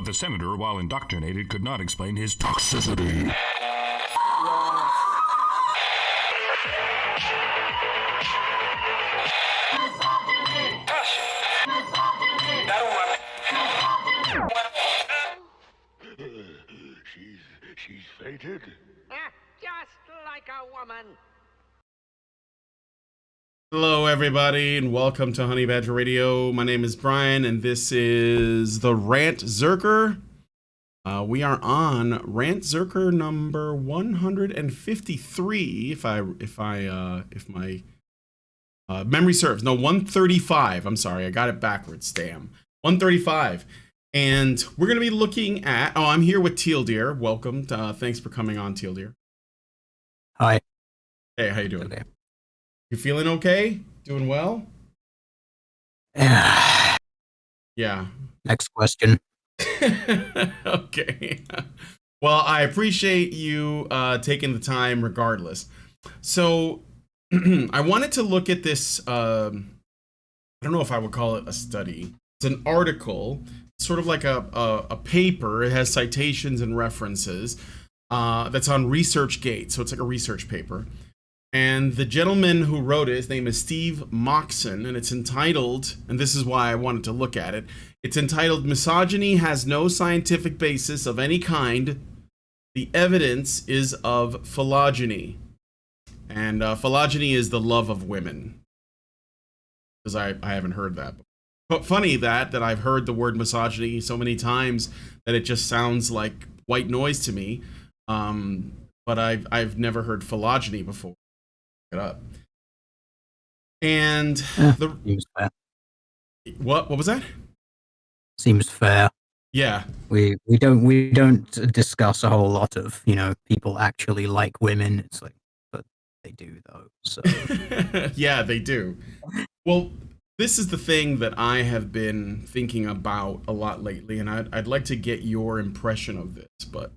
the senator, while indoctrinated, could not explain his toxicity. She's fated. Just like a woman. Hello, everybody, and welcome to Honey Badger Radio. My name is Brian, and this is the Rantzerker. We are on Rantzerker number 153, if my memory serves. No, 135. I'm sorry, I got it backwards. Damn, 135. And we're going to be looking at. Oh, I'm here with Teal Deer. Welcome. Thanks for coming on, Teal Deer. Hi. Hey, how you doing? Okay. You feeling okay? Doing well? Yeah. Yeah. Next question. Okay. Well, I appreciate you taking the time regardless. So I wanted to look at this. I don't know if I would call it a study. It's an article, sort of like a paper. It has citations and references that's on ResearchGate. So it's like a research paper. And the gentleman who wrote it, his name is Steve Moxon, and it's entitled, and this is why I wanted to look at it, it's entitled, "Misogyny Has No Scientific Basis of Any Kind. The Evidence is of Phylogeny." And phylogeny is the love of women. Because I haven't heard that. But funny that I've heard the word misogyny so many times that it just sounds like white noise to me. But I've never heard phylogeny before. It up. And Seems fair. What was that? Seems fair. Yeah. We don't discuss a whole lot of, people actually like women. It's like, but they do though. So Yeah, they do. Well, this is the thing that I have been thinking about a lot lately, and I'd like to get your impression of this. But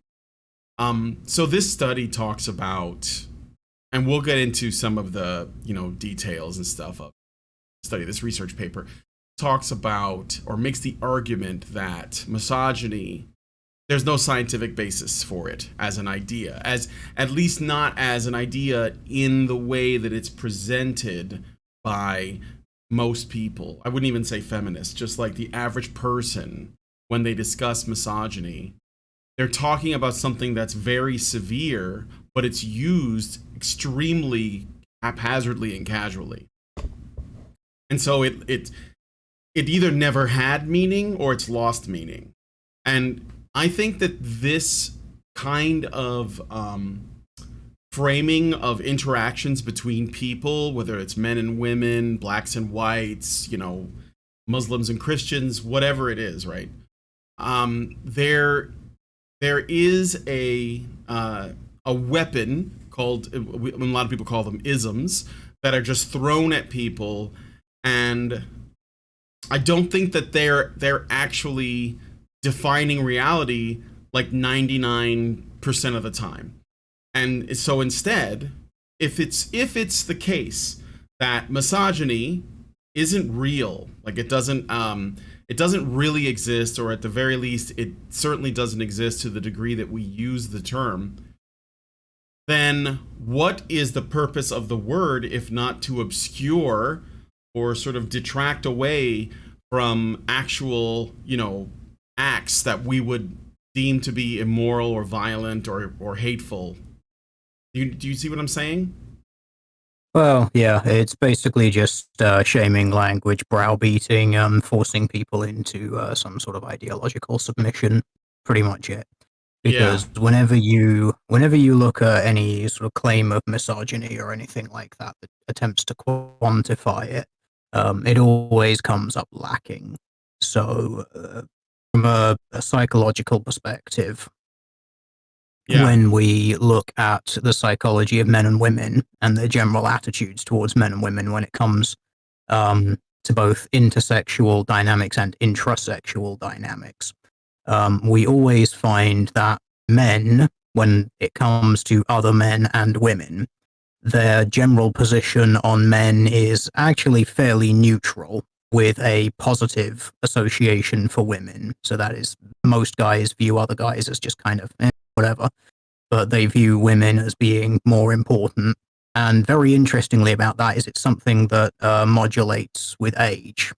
so this study talks about, and we'll get into some of the, details and stuff of the study. This research paper talks about, or makes the argument that misogyny, there's no scientific basis for it as an idea, as at least not as an idea in the way that it's presented by most people. I wouldn't even say feminists, just like the average person, when they discuss misogyny, they're talking about something that's very severe, but it's used extremely haphazardly and casually. And so it either never had meaning or it's lost meaning. And I think that this kind of framing of interactions between people, whether it's men and women, blacks and whites, Muslims and Christians, whatever it is, right? There is a weapon called, a lot of people call them isms, that are just thrown at people, and I don't think that they're actually defining reality like 99% of the time. And so instead, if it's the case that misogyny isn't real, like it doesn't really exist, or at the very least, it certainly doesn't exist to the degree that we use the term, then what is the purpose of the word if not to obscure or sort of detract away from actual, acts that we would deem to be immoral or violent or hateful? Do you see what I'm saying? well, yeah, it's basically just shaming language, browbeating, forcing people into some sort of ideological submission. Pretty much it. Because whenever you look at any sort of claim of misogyny or anything like that that attempts to quantify it, it always comes up lacking. So from a psychological perspective, when we look at the psychology of men and women and their general attitudes towards men and women when it comes to both intersexual dynamics and intrasexual dynamics, we always find that men, when it comes to other men and women, their general position on men is actually fairly neutral. with a positive association for women. So that is, most guys view other guys as just kind of whatever, but they view women as being more important. And very interestingly about that is it's something that modulates with age.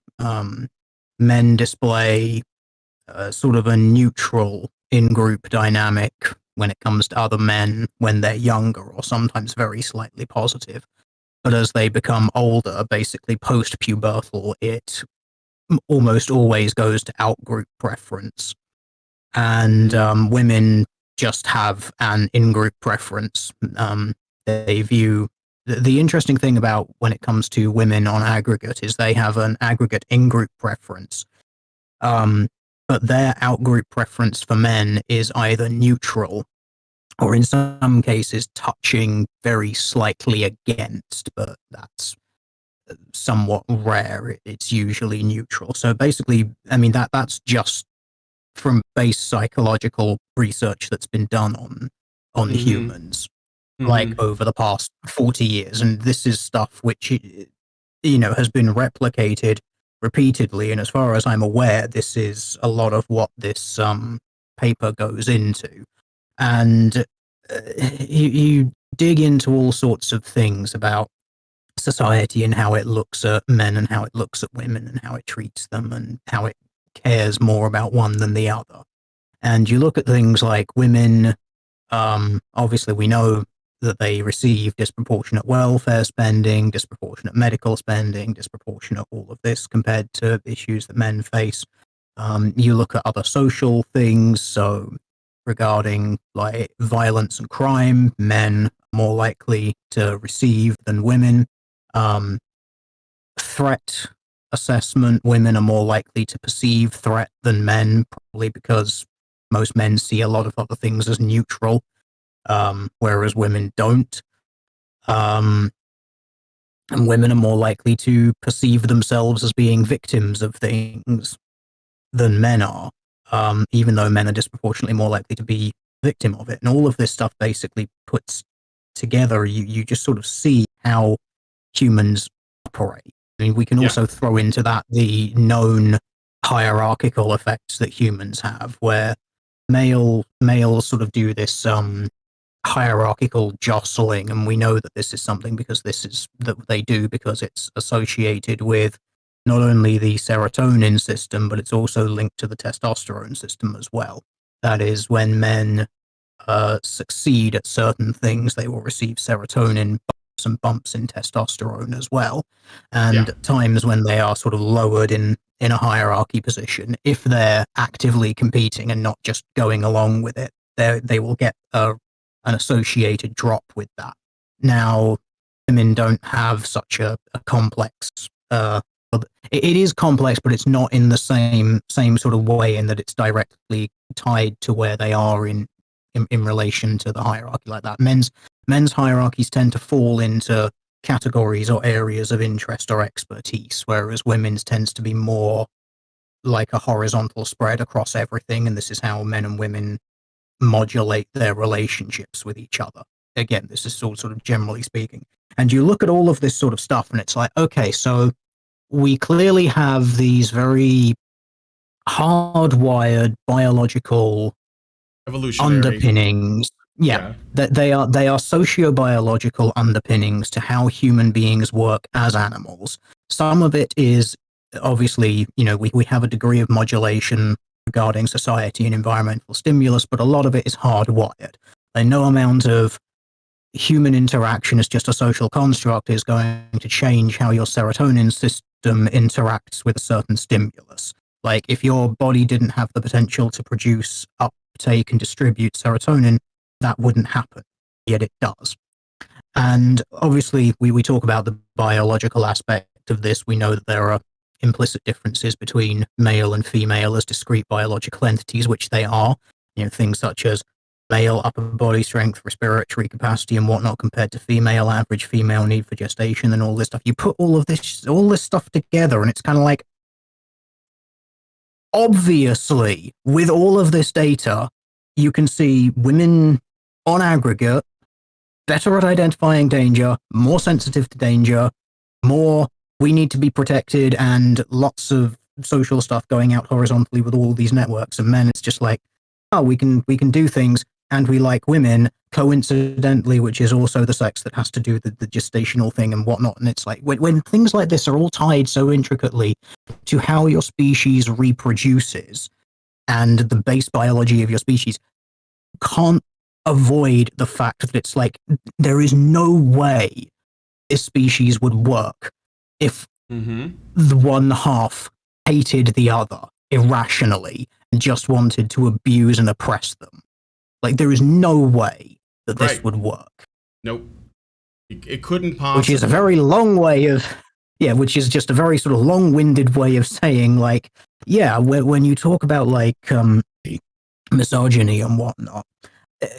Men display sort of a neutral in-group dynamic when it comes to other men when they're younger, or sometimes very slightly positive. But as they become older, basically post-pubertal, it almost always goes to out-group preference. And women just have an in-group preference. They view the interesting thing about when it comes to women on aggregate is they have an aggregate in-group preference. But their out-group preference for men is either neutral or in some cases touching very slightly against, but that's somewhat rare. It's usually neutral. So basically, I mean, that's just from base psychological research that's been done on humans, like over the past 40 years. And this is stuff which, has been replicated repeatedly. And as far as I'm aware, this is a lot of what this paper goes into. And you dig into all sorts of things about society and how it looks at men and how it looks at women and how it treats them and how it cares more about one than the other. And you look at things like women, obviously we know that they receive disproportionate welfare spending, disproportionate medical spending, disproportionate all of this compared to issues that men face. You look at other social things, so regarding like violence and crime, men are more likely to receive than women. Threat assessment, women are more likely to perceive threat than men, probably because most men see a lot of other things as neutral, whereas women don't. And women are more likely to perceive themselves as being victims of things than men are, even though men are disproportionately more likely to be victim of it. And all of this stuff basically puts together, you just sort of see how humans operate. I mean, we can also throw into that the known hierarchical effects that humans have, where males sort of do this hierarchical jostling, and we know that this is something because this is that they do because it's associated with not only the serotonin system, but it's also linked to the testosterone system as well. That is, when men succeed at certain things, they will receive serotonin and bumps in testosterone as well. And times when they are sort of lowered in a hierarchy position, if they're actively competing and not just going along with it, they will get an associated drop with that. Now, women don't have such a complex. It is complex, but it's not in the same sort of way in that it's directly tied to where they are in relation to the hierarchy like that. Men's hierarchies tend to fall into categories or areas of interest or expertise, whereas women's tends to be more like a horizontal spread across everything, and this is how men and women modulate their relationships with each other. Again, this is all sort of generally speaking. And you look at all of this sort of stuff, and it's like, okay, so we clearly have these very hardwired biological underpinnings. That they are sociobiological underpinnings to how human beings work as animals. Some of it is obviously, we have a degree of modulation regarding society and environmental stimulus, but a lot of it is hardwired. And no amount of human interaction as just a social construct is going to change how your serotonin system interacts with a certain stimulus. Like, if your body didn't have the potential to produce, uptake, and distribute serotonin, that wouldn't happen, yet it does. And obviously, we talk about the biological aspect of this. We know that there are implicit differences between male and female as discrete biological entities, which they are. Things such as male upper body strength, respiratory capacity, and whatnot compared to female average, female need for gestation, and all this stuff. You put all this stuff together, and it's kind of like, obviously, with all of this data, you can see women on aggregate better at identifying danger, more sensitive to danger, more we need to be protected, and lots of social stuff going out horizontally with all these networks. And men, it's just like, oh, we can do things, and we like women coincidentally, which is also the sex that has to do with the gestational thing and whatnot. And it's like when things like this are all tied so intricately to how your species reproduces and the base biology of your species, can't avoid the fact that it's like there is no way this species would work if the one half hated the other irrationally and just wanted to abuse and oppress them. Like, there is no way that this would work. Nope. It couldn't possibly. Which is a very long way of, which is just a very sort of long-winded way of saying, like, when you talk about, like, misogyny and whatnot,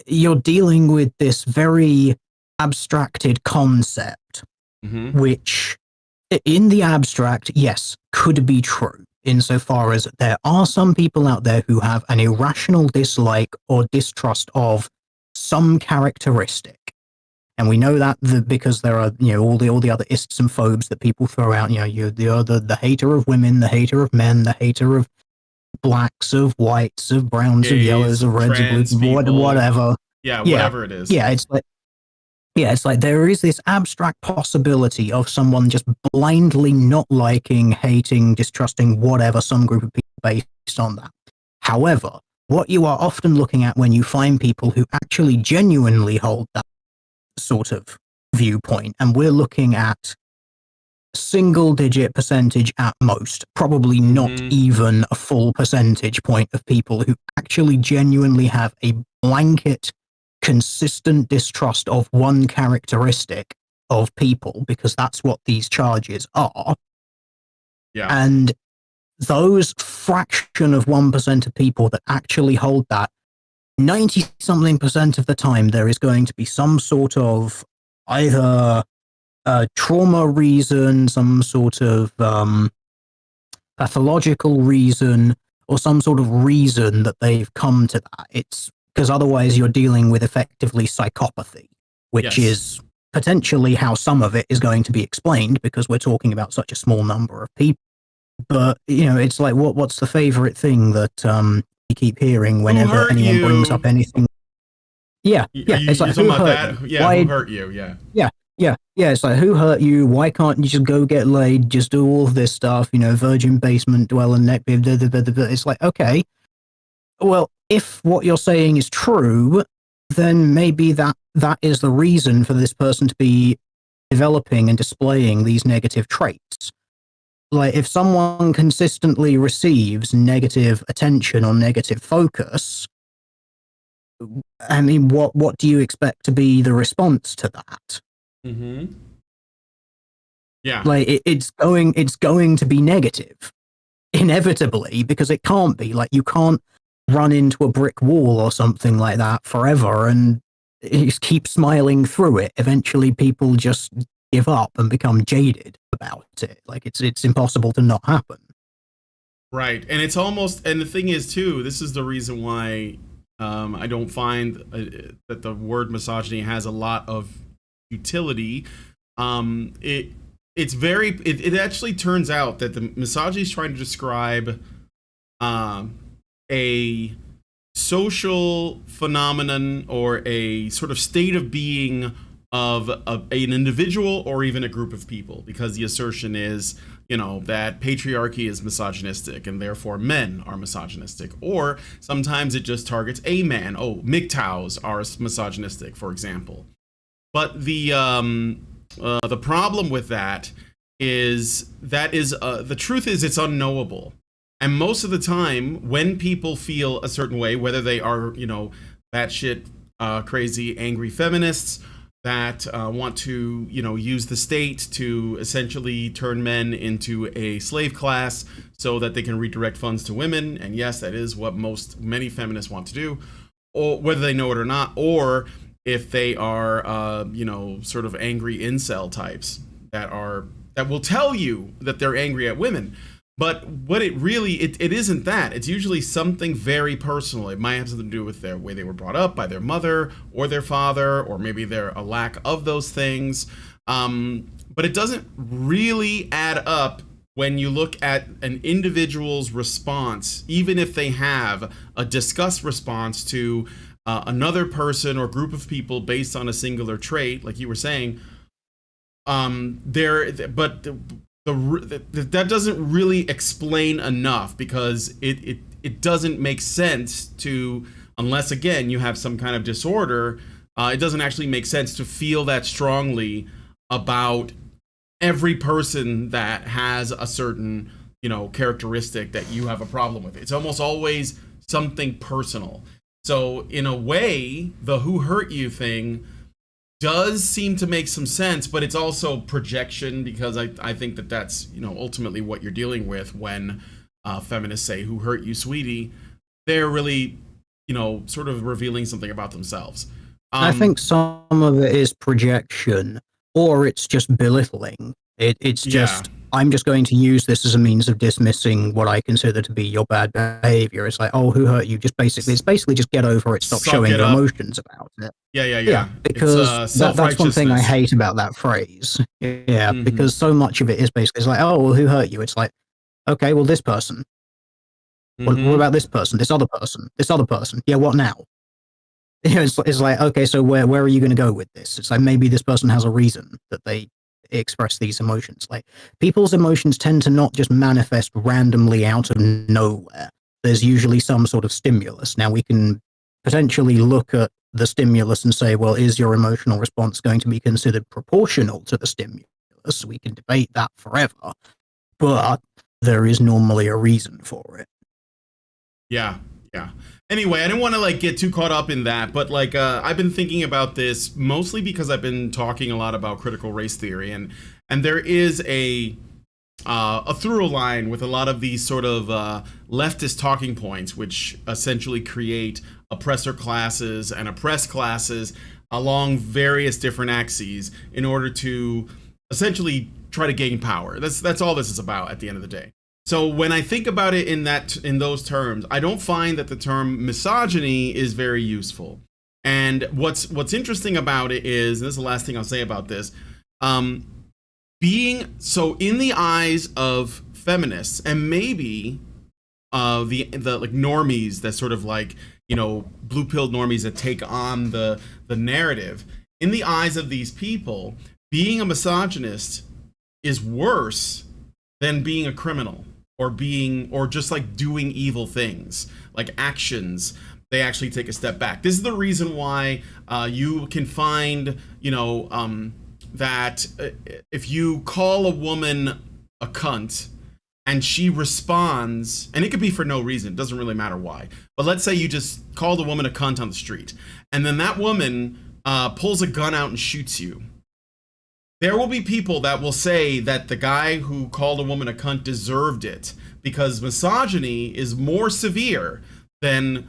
you're dealing with this very abstracted concept, which, in the abstract, yes, could be true, insofar as there are some people out there who have an irrational dislike or distrust of some characteristic. And we know that because there are, all the other ists and phobes that people throw out. You're the hater of women, the hater of men, the hater of blacks, of whites, of browns, of yellows, of reds, of blues, whatever. Yeah, whatever it is. Yeah, it's like there is this abstract possibility of someone just blindly not liking, hating, distrusting whatever, some group of people based on that. However, what you are often looking at when you find people who actually genuinely hold that sort of viewpoint, and we're looking at single-digit percentage at most, probably not even a full percentage point of people who actually genuinely have a blanket consistent distrust of one characteristic of people, because that's what these charges are. Yeah. And those fraction of 1% of people that actually hold that, 90-something% of the time, there is going to be some sort of either trauma reason, some sort of pathological reason, or some sort of reason that they've come to that. It's because otherwise you're dealing with effectively psychopathy, which is potentially how some of it is going to be explained, because we're talking about such a small number of people. But, it's like, what's the favorite thing that you keep hearing whenever anyone brings up anything? It's like, who hurt you? Who hurt you? It's like, who hurt you? Why can't you just go get laid? Just do all of this stuff, virgin basement dweller, neck. It's like, okay, well, if what you're saying is true, then maybe that is the reason for this person to be developing and displaying these negative traits. Like, if someone consistently receives negative attention or negative focus, I mean, what do you expect to be the response to that? Yeah. Like, it's going to be negative, inevitably, because it can't be. Like, you can't run into a brick wall or something like that forever and just keep smiling through it. Eventually, people just give up and become jaded about it. Like, it's impossible to not happen. Right. And it's almost, and the thing is too, this is the reason why I don't find that the word misogyny has a lot of utility. It actually turns out that the misogyny is trying to describe a social phenomenon or a sort of state of being of an individual or even a group of people, because the assertion is, that patriarchy is misogynistic and therefore men are misogynistic. Or sometimes it just targets a man. Oh, MGTOWs are misogynistic, for example. But the problem with that is the truth is it's unknowable. And most of the time, when people feel a certain way, whether they are, batshit crazy, angry feminists that want to, use the state to essentially turn men into a slave class so that they can redirect funds to women. And yes, that is what many feminists want to do, or whether they know it or not, or if they are, sort of angry incel types that will tell you that they're angry at women. But what it isn't that. It's usually something very personal. It might have something to do with the way they were brought up by their mother or their father, or maybe a lack of those things. but it doesn't really add up when you look at an individual's response, even if they have a disgust response to another person or group of people based on a singular trait, like you were saying. That doesn't really explain enough, because it doesn't make sense to, unless again you have some kind of disorder. It doesn't actually make sense to feel that strongly about every person that has a certain, characteristic that you have a problem with. It's almost always something personal. So in a way, the "who hurt you" thing does seem to make some sense, but it's also projection, because I think that that's, ultimately what you're dealing with when feminists say "who hurt you, sweetie." They're really, sort of revealing something about themselves. I think some of it is projection, or it's just belittling. It's just, I'm just going to use this as a means of dismissing what I consider to be your bad behavior. It's like, oh, who hurt you? It's basically just get over it, stop showing your emotions about it. Yeah. Because that's one thing I hate about that phrase. Yeah, because so much of it is basically, it's like, oh, well, who hurt you? It's like, okay, well, this person. What about this person? This other person? This other person? Yeah, what now? It's like, okay, so where are you going to go with this? It's like, maybe this person has a reason that they express these emotions. Like, people's emotions tend to not just manifest randomly out of nowhere. There's usually some sort of stimulus. Now, we can potentially look at the stimulus and say, well, is your emotional response going to be considered proportional to the stimulus? We can debate that forever, but there is normally a reason for it. Yeah. Anyway, I didn't want to get too caught up in that, but I've been thinking about this mostly because I've been talking a lot about critical race theory, and there is a through line with a lot of these sort of leftist talking points, which essentially create oppressor classes and oppressed classes along various different axes in order to essentially try to gain power. That's all this is about at the end of the day. So when I think about it in those terms, I don't find that the term misogyny is very useful. And what's interesting about it is, and this is the last thing I'll say about this, being so in the eyes of feminists, and maybe the normies that sort of blue-pilled normies that take on the narrative, in the eyes of these people, being a misogynist is worse than being a criminal, or just doing evil things, like actions. They actually take a step back. This is the reason why you can find, that if you call a woman a cunt and she responds, and it could be for no reason, it doesn't really matter why, but let's say you just called a woman a cunt on the street, and then that woman pulls a gun out and shoots you. There will be people that will say that the guy who called a woman a cunt deserved it, because misogyny is more severe than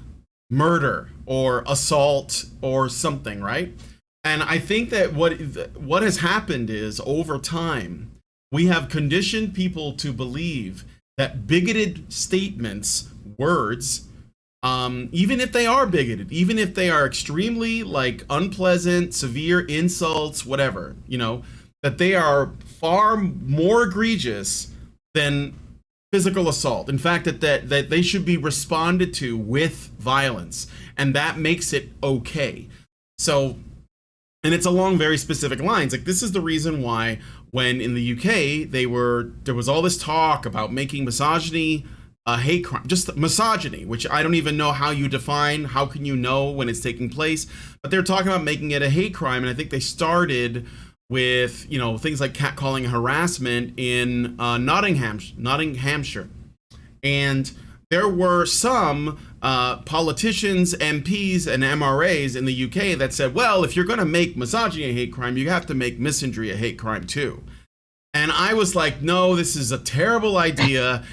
murder or assault or something, right? And I think that what has happened is, over time, we have conditioned people to believe that bigoted statements, words, even if they are bigoted, even if they are extremely unpleasant, severe insults, whatever, that they are far more egregious than physical assault. In fact, that they should be responded to with violence, and that makes it okay. So, and it's along very specific lines. This is the reason why when in the UK there was all this talk about making misogyny a hate crime, just misogyny, which I don't even know how you define. How can you know when it's taking place? But they're talking about making it a hate crime, and I think they started with things like catcalling and harassment in Nottinghamshire, and there were some politicians, MPs, and MRAs in the UK that said, well, if you're going to make misogyny a hate crime, you have to make misandry a hate crime too. And I was like, no, this is a terrible idea.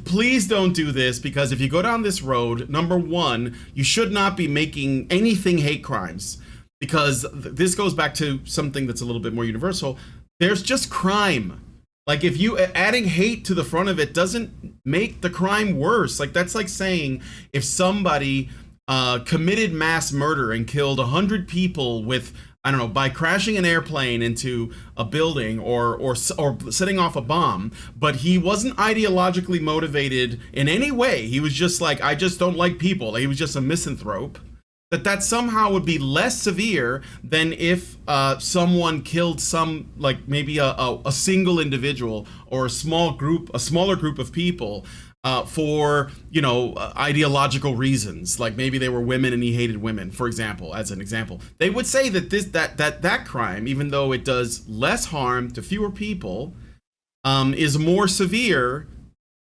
Please don't do this, because if you go down this road, number one, you should not be making anything hate crimes. Because this goes back to something that's a little bit more universal. There's just crime. If you adding hate to the front of it doesn't make the crime worse. That's like saying if somebody committed mass murder and killed 100 people with I don't know, by crashing an airplane into a building or setting off a bomb, but he wasn't ideologically motivated in any way. He was just like, I just don't like people. He was just a misanthrope. That somehow would be less severe than if someone killed like maybe a single individual or a smaller group of people for ideological reasons, like maybe they were women and he hated women, for example. As an example, they would say that that crime, even though it does less harm to fewer people, is more severe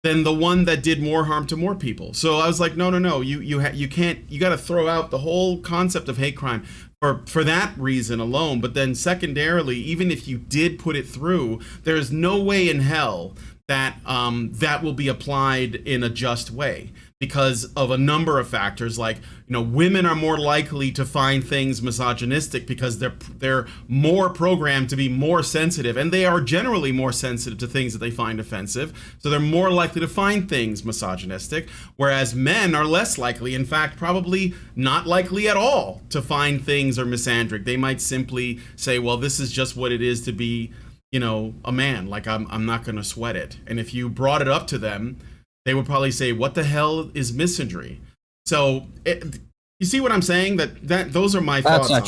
than the one that did more harm to more people. So I was like, no, you can't, you got to throw out the whole concept of hate crime for that reason alone. But then secondarily, even if you did put it through, there is no way in hell that that will be applied in a just way, because of a number of factors. Like, women are more likely to find things misogynistic because they're more programmed to be more sensitive, and they are generally more sensitive to things that they find offensive, so they're more likely to find things misogynistic, whereas men are less likely, in fact probably not likely at all, to find things or misandric. They might simply say, well, this is just what it is to be a man, like I'm not going to sweat it. And if you brought it up to them, they would probably say, what the hell is misandry? So you see what I'm saying? That those are my thoughts. That's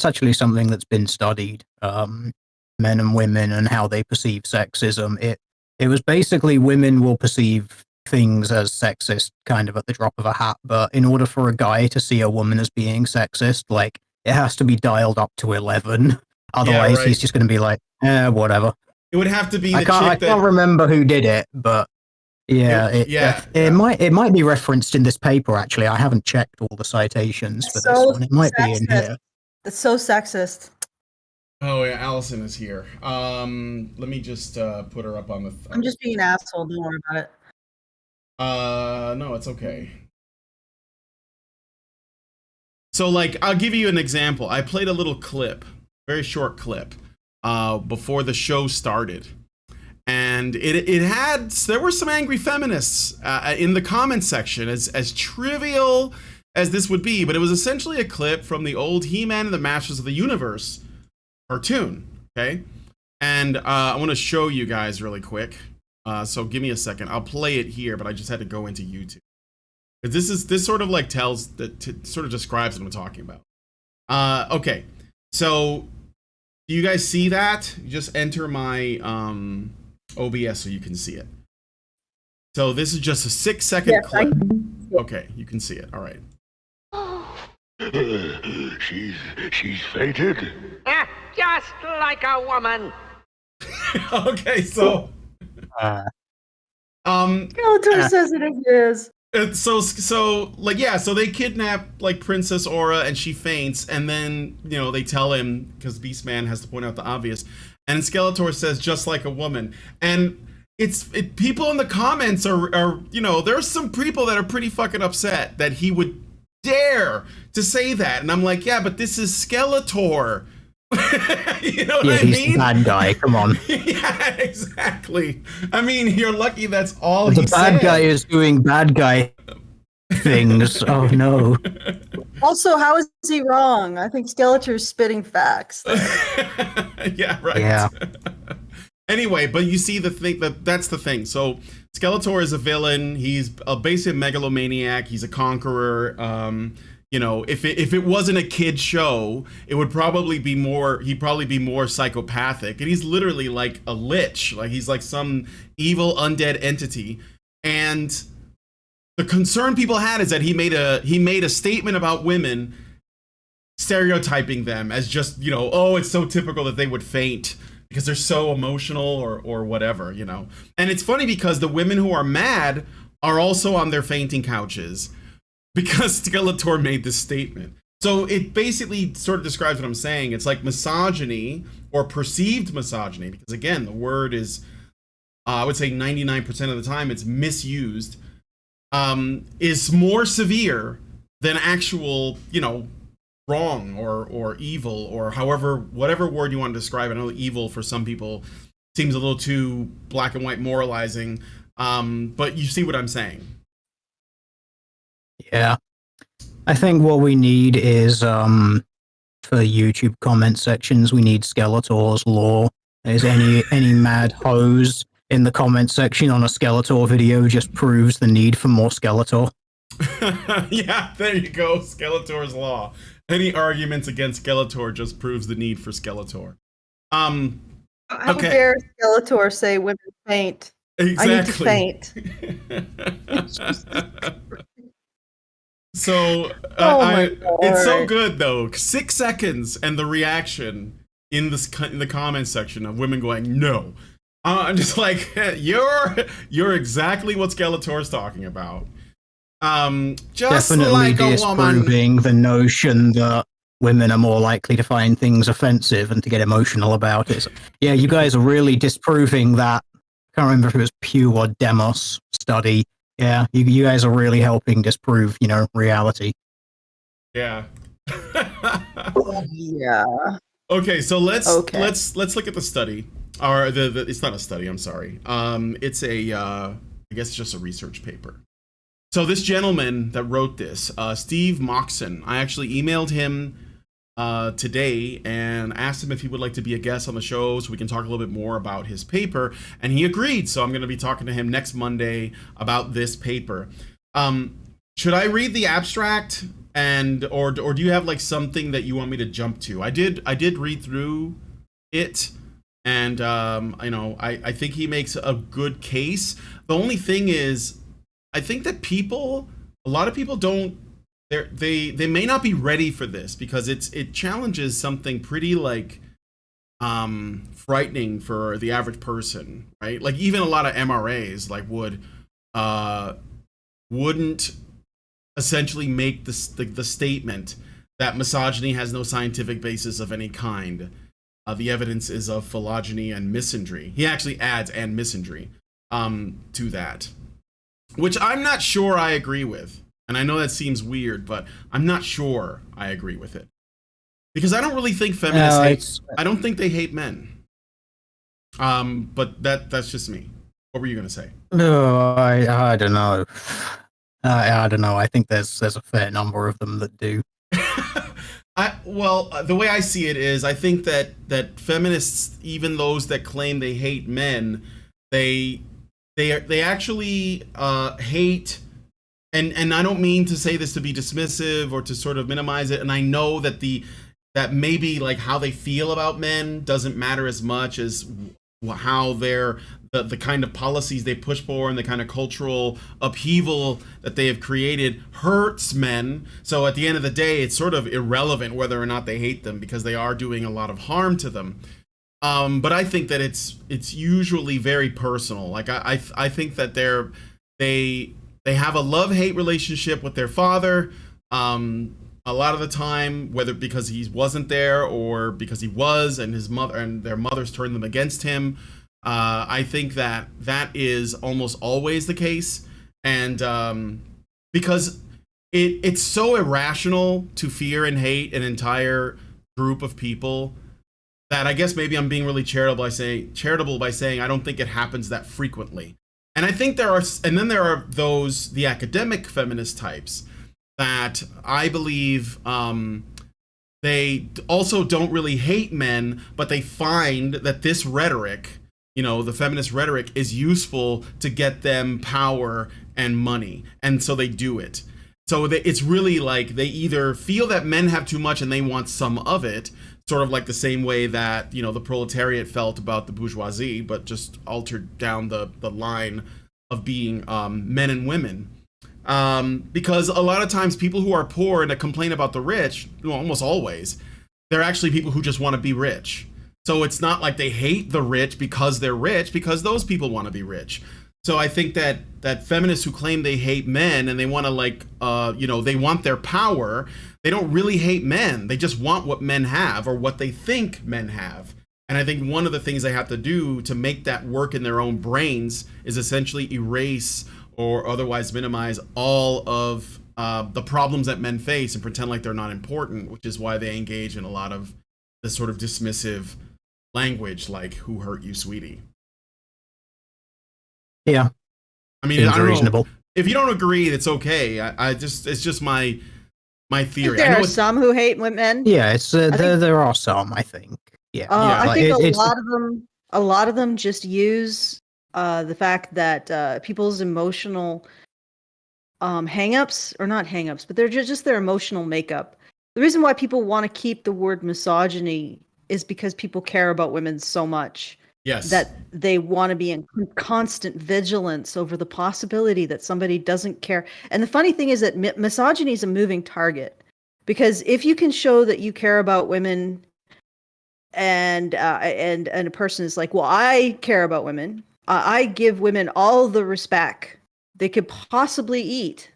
actually something that's been studied, men and women and how they perceive sexism. It was basically women will perceive things as sexist kind of at the drop of a hat, but in order for a guy to see a woman as being sexist, like, it has to be dialed up to 11. Otherwise, he's just going to be like, whatever. It would have to be. I can't remember who did it, but it might be referenced in this paper. Actually, I haven't checked all the citations for this one. It might be in here. It's so sexist. Oh yeah, Allison is here. Let me just put her up on the. I'm just being an asshole. Don't worry about it. No, it's okay. So, like, I'll give you an example. I played a little clip. Very short clip before the show started, and there were some angry feminists in the comments section, as trivial as this would be, but it was essentially a clip from the old He-Man and the Masters of the Universe cartoon. Okay, and I want to show you guys really quick, so give me a second. I'll play it here, but I just had to go into YouTube. This sort of like sort of describes what I'm talking about. Okay. So, do you guys see that? You just enter my OBS so you can see it. So this is just a 6-second clip. Okay, you can see it. All right. She's fainted. Just like a woman. Okay, so. Skeletor says it is. So they kidnap like Princess Aura and she faints, and then they tell him, because Beastman has to point out the obvious, and Skeletor says just like a woman, and people in the comments are there's some people that are pretty fucking upset that he would dare to say that, and I'm like, yeah, but this is Skeletor. You know what I mean? He's a bad guy. Come on. Yeah, exactly. I mean, you're lucky that's all he said. The bad guy is doing bad guy things. Oh no. Also, how is he wrong? I think Skeletor's spitting facts. Yeah, right. Yeah. Anyway, but you see that's the thing. So Skeletor is a villain. He's a basic megalomaniac. He's a conqueror. If it wasn't a kid show, it would probably be more. He'd probably be more psychopathic, and he's literally like a lich. Like he's like some evil undead entity. And the concern people had is that he made a statement about women, stereotyping them as just oh, it's so typical that they would faint because they're so emotional or whatever, And it's funny because the women who are mad are also on their fainting couches, because Skeletor made this statement. So it basically sort of describes what I'm saying. It's like misogyny, or perceived misogyny, because again, the word is, I would say 99% of the time it's misused, is more severe than actual, wrong or evil, or whatever word you want to describe. I know evil for some people seems a little too black and white moralizing, but you see what I'm saying. Yeah. I think what we need is for YouTube comment sections. We need Skeletor's law. Is any mad hose in the comment section on a Skeletor video just proves the need for more Skeletor. Yeah, there you go. Skeletor's law. Any arguments against Skeletor just proves the need for Skeletor. How Okay. dare Skeletor say women faint? Exactly. I need to faint. So it's so good though. 6 seconds and the reaction in the comment section of women going no. I'm just like you're exactly what Skeletor's talking about. Just Definitely like a woman. disproving the notion that women are more likely to find things offensive and to get emotional about it. So, yeah, you guys are really disproving that. Can't remember if it was Pew or Demos study. Yeah, you guys are really helping disprove, reality. Yeah. Yeah. Okay, so let's look at the study. Or it's not a study, I'm sorry. It's I guess it's just a research paper. So this gentleman that wrote this, Steve Moxon, I actually emailed him today and asked him if he would like to be a guest on the show so we can talk a little bit more about his paper, and he agreed. So I'm going to be talking to him next Monday about this paper. Should I read the abstract or do you have like something that you want me to jump to? I did read through it, and I think he makes a good case. The only thing is, I think that a lot of people don't. They may not be ready for this because it challenges something pretty like frightening for the average person, right? Like even a lot of MRAs like wouldn't essentially make the statement that misogyny has no scientific basis of any kind. The evidence is of phylogeny and misandry. He actually adds and misandry to that, which I'm not sure I agree with. And I know that seems weird, but I'm not sure I agree with it. Because I don't really think feminists I don't think they hate men. But that's just me. What were you going to say? No, I don't know. I don't know. I think there's a fair number of them that do. The way I see it is, I think that feminists, even those that claim they hate men, they actually hate. And I don't mean to say this to be dismissive or to sort of minimize it. And I know that that maybe like how they feel about men doesn't matter as much as how the kind of policies they push for and the kind of cultural upheaval that they have created hurts men. So at the end of the day, it's sort of irrelevant whether or not they hate them because they are doing a lot of harm to them. But I think that it's usually very personal. Like I think that they have a love-hate relationship with their father. A lot of the time, whether because he wasn't there or because he was, and his mother and their mothers turned them against him. I think that is almost always the case, and because it's so irrational to fear and hate an entire group of people that I guess maybe I'm being really charitable by saying I don't think it happens that frequently. And I think there are the academic feminist types that I believe they also don't really hate men, but they find that this rhetoric, the feminist rhetoric, is useful to get them power and money, and so they do it. So it's really like they either feel that men have too much and they want some of it, sort of like the same way that the proletariat felt about the bourgeoisie, but just altered down the line of being men and women. Because a lot of times people who are poor and that complain about the rich, almost always, they're actually people who just want to be rich. So it's not like they hate the rich because they're rich, because those people want to be rich. So I think that feminists who claim they hate men and they want to they want their power, they don't really hate men. They just want what men have or what they think men have. And I think one of the things they have to do to make that work in their own brains is essentially erase or otherwise minimize all of the problems that men face and pretend like they're not important, which is why they engage in a lot of this sort of dismissive language like "who hurt you, sweetie." Yeah, I mean, I don't reasonable. know. If you don't agree, it's okay. It's just my my theory. I There know are it's some who hate men. Yeah, it's think- there are some, I think. Yeah, Yeah. I think it's a lot of them just use the fact that people's emotional hang-ups, or not hang-ups, but they're just their emotional makeup. The reason why people want to keep the word misogyny is because people care about women so much yes. that they want to be in constant vigilance over the possibility that somebody doesn't care. And the funny thing is that misogyny is a moving target, because if you can show that you care about women, and a person is like, well, I care about women, I give women all the respect they could possibly eat,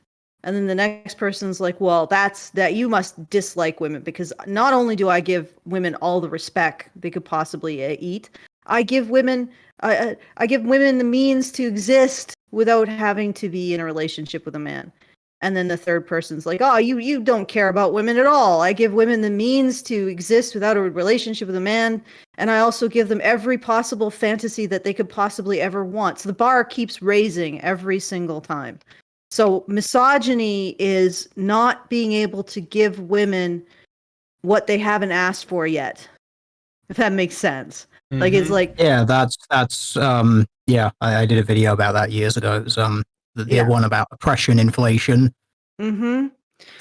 and then the next person's like, well, that you must dislike women, because not only do I give women all the respect they could possibly eat, I give women the means to exist without having to be in a relationship with a man. And then the third person's like, oh, you don't care about women at all. I give women the means to exist without a relationship with a man, and I also give them every possible fantasy that they could possibly ever want. So the bar keeps raising every single time. So misogyny is not being able to give women what they haven't asked for yet, if that makes sense. Like, it's like, yeah, that's yeah, I did a video about that years ago. It was the Yeah. one about oppression, inflation. mm-hmm.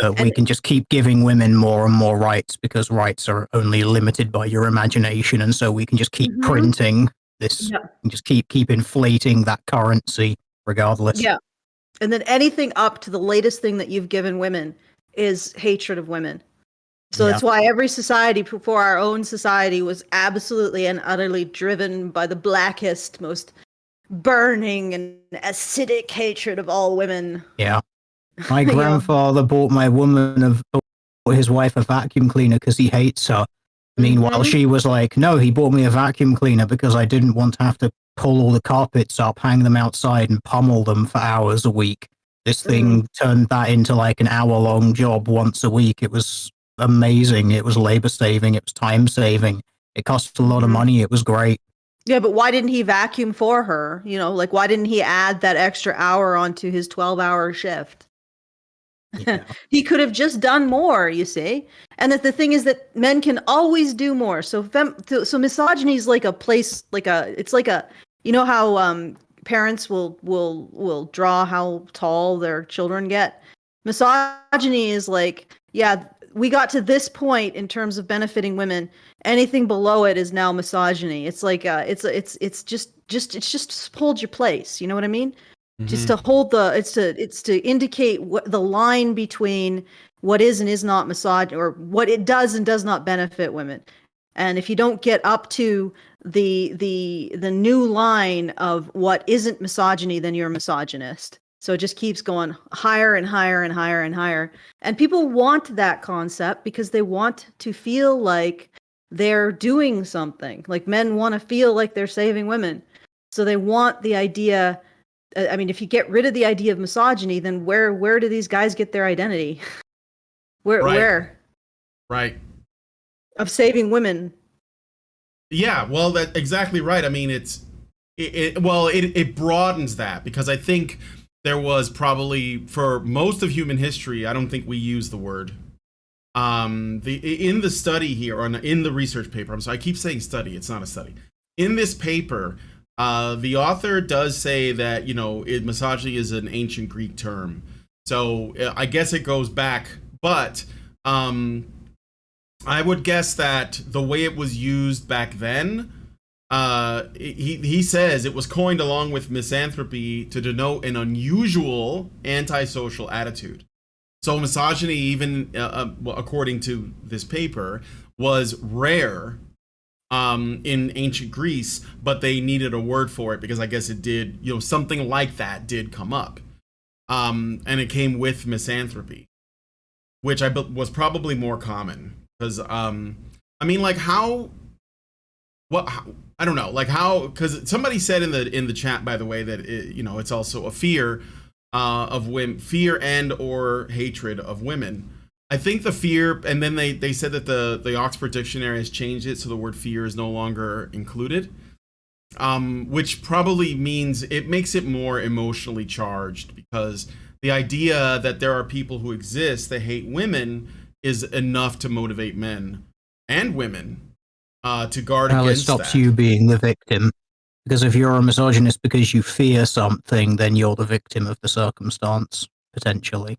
We And- can just keep giving women more and more rights because rights are only limited by your imagination, and so we can just keep Mhm. printing this, Yeah. and just keep inflating that currency regardless. Yeah. And then anything up to the latest thing that you've given women is hatred of women. So Yeah. that's why every society before our own society was absolutely and utterly driven by the blackest, most burning and acidic hatred of all women. Yeah. My Yeah. grandfather bought his wife a vacuum cleaner because he hates her. Meanwhile, Mhm. she was like, no, he bought me a vacuum cleaner because I didn't want to have to pull all the carpets up, hang them outside, and pummel them for hours a week. This thing turned that into like an hour-long job once a week. It was amazing. It was labor saving. It was time saving. It cost a lot of Mhm. money. It was great. Yeah, but why didn't he vacuum for her? You know, like, why didn't he add that extra hour onto his 12-hour shift? Yeah. He could have just done more, you see. And that the thing is that men can always do more. So so misogyny is like a place, it's like a, you know how parents will draw how tall their children get. Misogyny is like, yeah, we got to this point in terms of benefiting women. Anything below it is now misogyny. It's like it's just hold your place. You know what I mean? Just to hold it's to indicate what the line between what is and is not misogyny, or what it does and does not benefit women. And if you don't get up to the new line of what isn't misogyny, then you're a misogynist. So it just keeps going higher and higher and higher and higher. And people want that concept because they want to feel like they're doing something. Like, men want to feel like they're saving women. So they want the idea. I mean, if you get rid of the idea of misogyny, then where do these guys get their identity? Where Right. of saving women? Yeah, well, that's exactly right. I mean, it broadens that, because I think there was probably, for most of human history, I don't think we use the word. In the study here, in the research paper, I'm sorry, I keep saying study, it's not a study. In this paper, the author does say that, misogyny is an ancient Greek term. So I guess it goes back, but I would guess that the way it was used back then, he says it was coined along with misanthropy to denote an unusual antisocial attitude. So misogyny, even according to this paper, was rare in ancient Greece, but they needed a word for it because I guess it did, something like that did come up. And it came with misanthropy, which was probably more common. Because, I mean, like, I don't know, like how, because somebody said in the chat, by the way, that, it's also a fear of women, fear and or hatred of women. I think the fear, and then they said that the Oxford Dictionary has changed it, so the word fear is no longer included, which probably means it makes it more emotionally charged, because the idea that there are people who exist that hate women is enough to motivate men and women to guard Well, it against stops that. you being the victim. Because if you're a misogynist because you fear something, then you're the victim of the circumstance, potentially.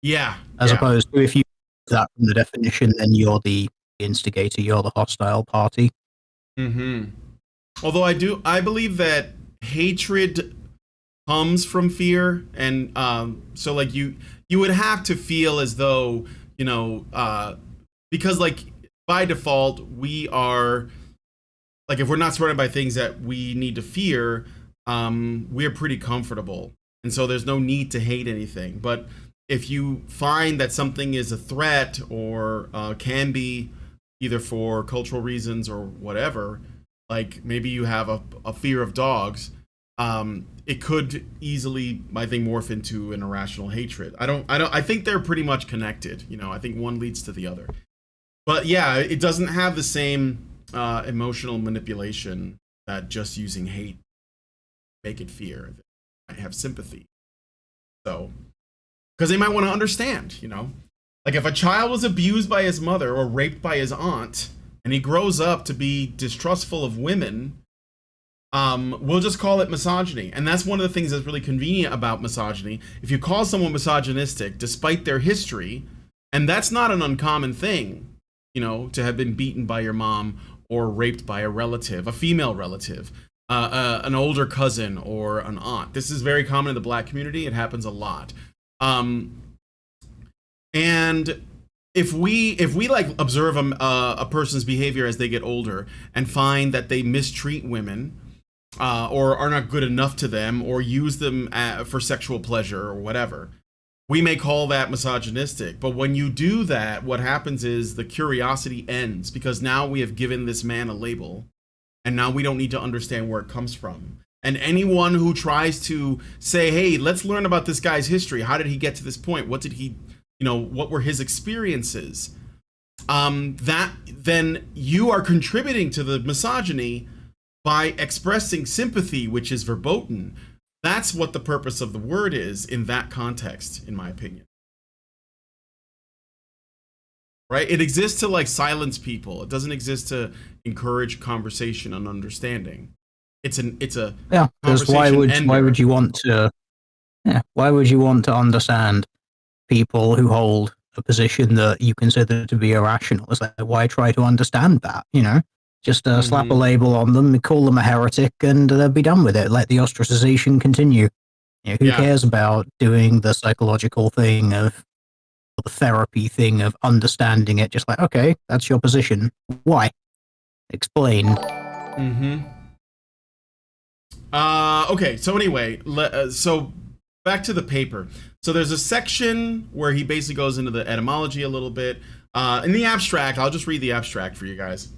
Yeah. As yeah. opposed to if you that from the definition, then you're the instigator, you're the hostile party. Mm-hmm. Although I believe that hatred comes from fear, and so like you would have to feel as though, you know, because like by default we are, like, if we're not surrounded by things that we need to fear, we're pretty comfortable, and so there's no need to hate anything. But if you find that something is a threat or can be, either for cultural reasons or whatever, like maybe you have a fear of dogs, it could easily, I think, morph into an irrational hatred. I think they're pretty much connected. You know, I think one leads to the other. But yeah, it doesn't have the same emotional manipulation that just using hate make it fear. I have sympathy. So, because they might want to understand, you know, like if a child was abused by his mother or raped by his aunt, and he grows up to be distrustful of women, we'll just call it misogyny. And that's one of the things that's really convenient about misogyny. If you call someone misogynistic, despite their history, and that's not an uncommon thing, you know, to have been beaten by your mom or raped by a relative, a female relative, an older cousin or an aunt. This is very common in the Black community. It happens a lot. And if we like observe a person's behavior as they get older and find that they mistreat women, or are not good enough to them, or use them for sexual pleasure or whatever, we may call that misogynistic. But when you do that, what happens is the curiosity ends, because now we have given this man a label, and now we don't need to understand where it comes from. And anyone who tries to say, hey, let's learn about this guy's history. How did he get to this point? What did he, you know, what were his experiences? That then you are contributing to the misogyny by expressing sympathy, which is verboten. That's what the purpose of the word is in that context, in my opinion. Right? It exists to like silence people. It doesn't exist to encourage conversation and understanding. It's a Yeah, because why would you want to understand people who hold a position that you consider to be irrational? It's like, why try to understand that, you know? Just slap a label on them, call them a heretic, and they'll be done with it. Let the ostracization continue. You know, who cares about doing the psychological thing of the therapy thing of understanding it? Just like, okay, that's your position. Why? Explain. Okay, so anyway, so back to the paper. So there's a section where he basically goes into the etymology a little bit. In the abstract, I'll just read the abstract for you guys.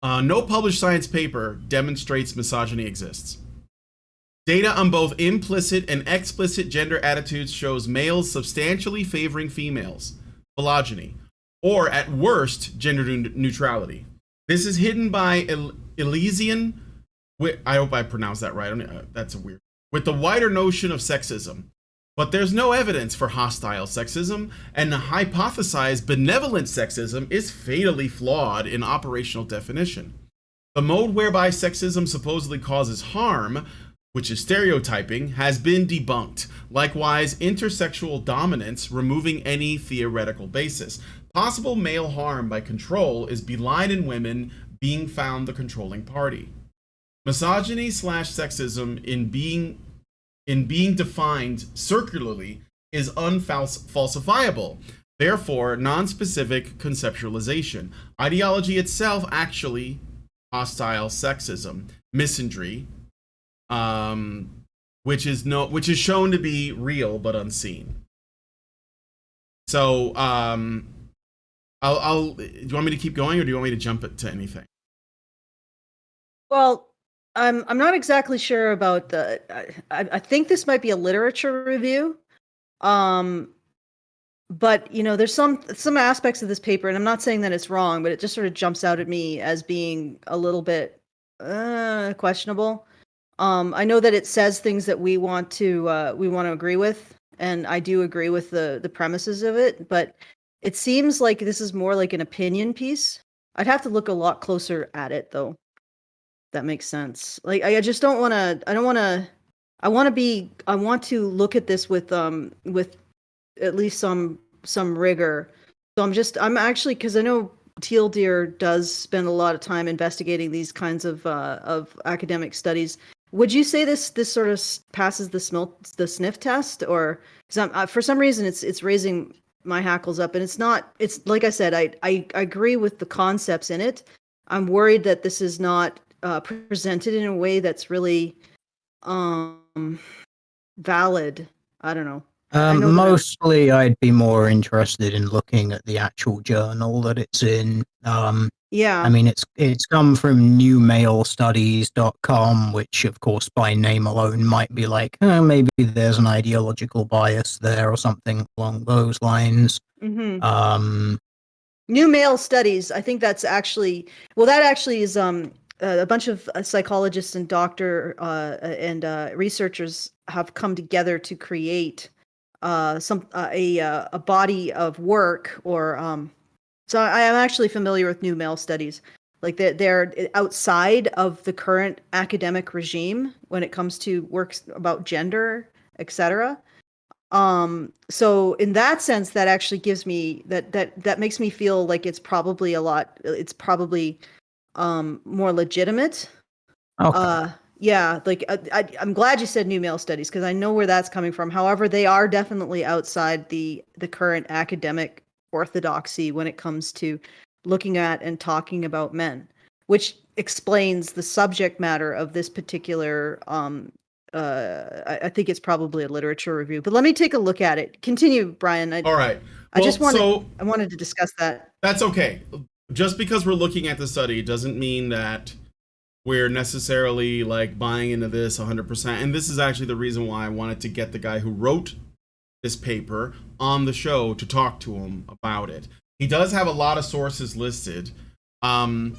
No published science paper demonstrates misogyny exists. Data on both implicit and explicit gender attitudes shows males substantially favoring females, phylogeny, or at worst, gender neutrality. This is hidden by Elysian, I hope I pronounced that right. That's a weird. With the wider notion of sexism. But there's no evidence for hostile sexism, and the hypothesized benevolent sexism is fatally flawed in operational definition. The mode whereby sexism supposedly causes harm, which is stereotyping, has been debunked. Likewise, intersexual dominance, removing any theoretical basis. Possible male harm by control is belied in women being found the controlling party. Misogyny / sexism in being defined circularly is unfalsifiable. Therefore, non-specific conceptualization. Ideology itself actually hostile sexism, misandry, which is shown to be real but unseen. So, do you want me to keep going, or do you want me to jump it to anything? Well, I'm not exactly sure about the. I think this might be a literature review, but you know, there's some aspects of this paper, and I'm not saying that it's wrong, but it just sort of jumps out at me as being a little bit questionable. I know that it says things that we want to agree with, and I do agree with the premises of it, but it seems like this is more like an opinion piece. I'd have to look a lot closer at it, though. That makes sense. Like, I just don't want to. I don't want to. I want to look at this with at least some rigor. So I'm actually, because I know Teal Deer does spend a lot of time investigating these kinds of academic studies. Would you say this sort of passes the sniff test, or because for some reason it's raising my hackles up, and it's not. It's like I said, I agree with the concepts in it. I'm worried that this is not presented in a way that's really valid. I don't know. Mostly, I'd be more interested in looking at the actual journal that it's in. Yeah. I mean, it's come from newmalestudies.com, which, of course, by name alone might be like, maybe there's an ideological bias there or something along those lines. Mm-hmm. New Male Studies. I think that's actually, well, that actually is a bunch of psychologists and researchers have come together to create a body of work, or so I am actually familiar with New Male Studies. Like they're outside of the current academic regime when it comes to works about gender, etc. So in that sense, that actually gives me that makes me feel like it's probably more legitimate. Okay. Yeah, like I'm glad you said New Male Studies, because I know where that's coming from. However, they are definitely outside the current academic orthodoxy when it comes to looking at and talking about men, which explains the subject matter of this particular I think it's probably a literature review, but let me take a look at it. Continue, Brian. All right. I wanted to discuss that. That's okay. Just because we're looking at the study doesn't mean that we're necessarily like buying into this 100%. And this is actually the reason why I wanted to get the guy who wrote this paper on the show to talk to him about it. He does have a lot of sources listed. And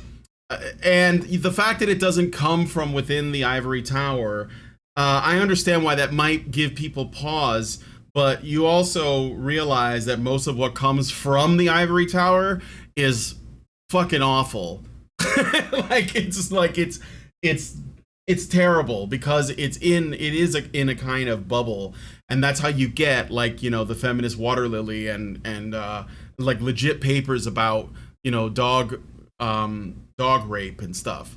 the fact that it doesn't come from within the ivory tower, I understand why that might give people pause, but you also realize that most of what comes from the ivory tower is fucking awful. It's terrible, because it is in a kind of bubble, and that's how you get, like, you know, the feminist water lily and like legit papers about, you know, dog rape and stuff.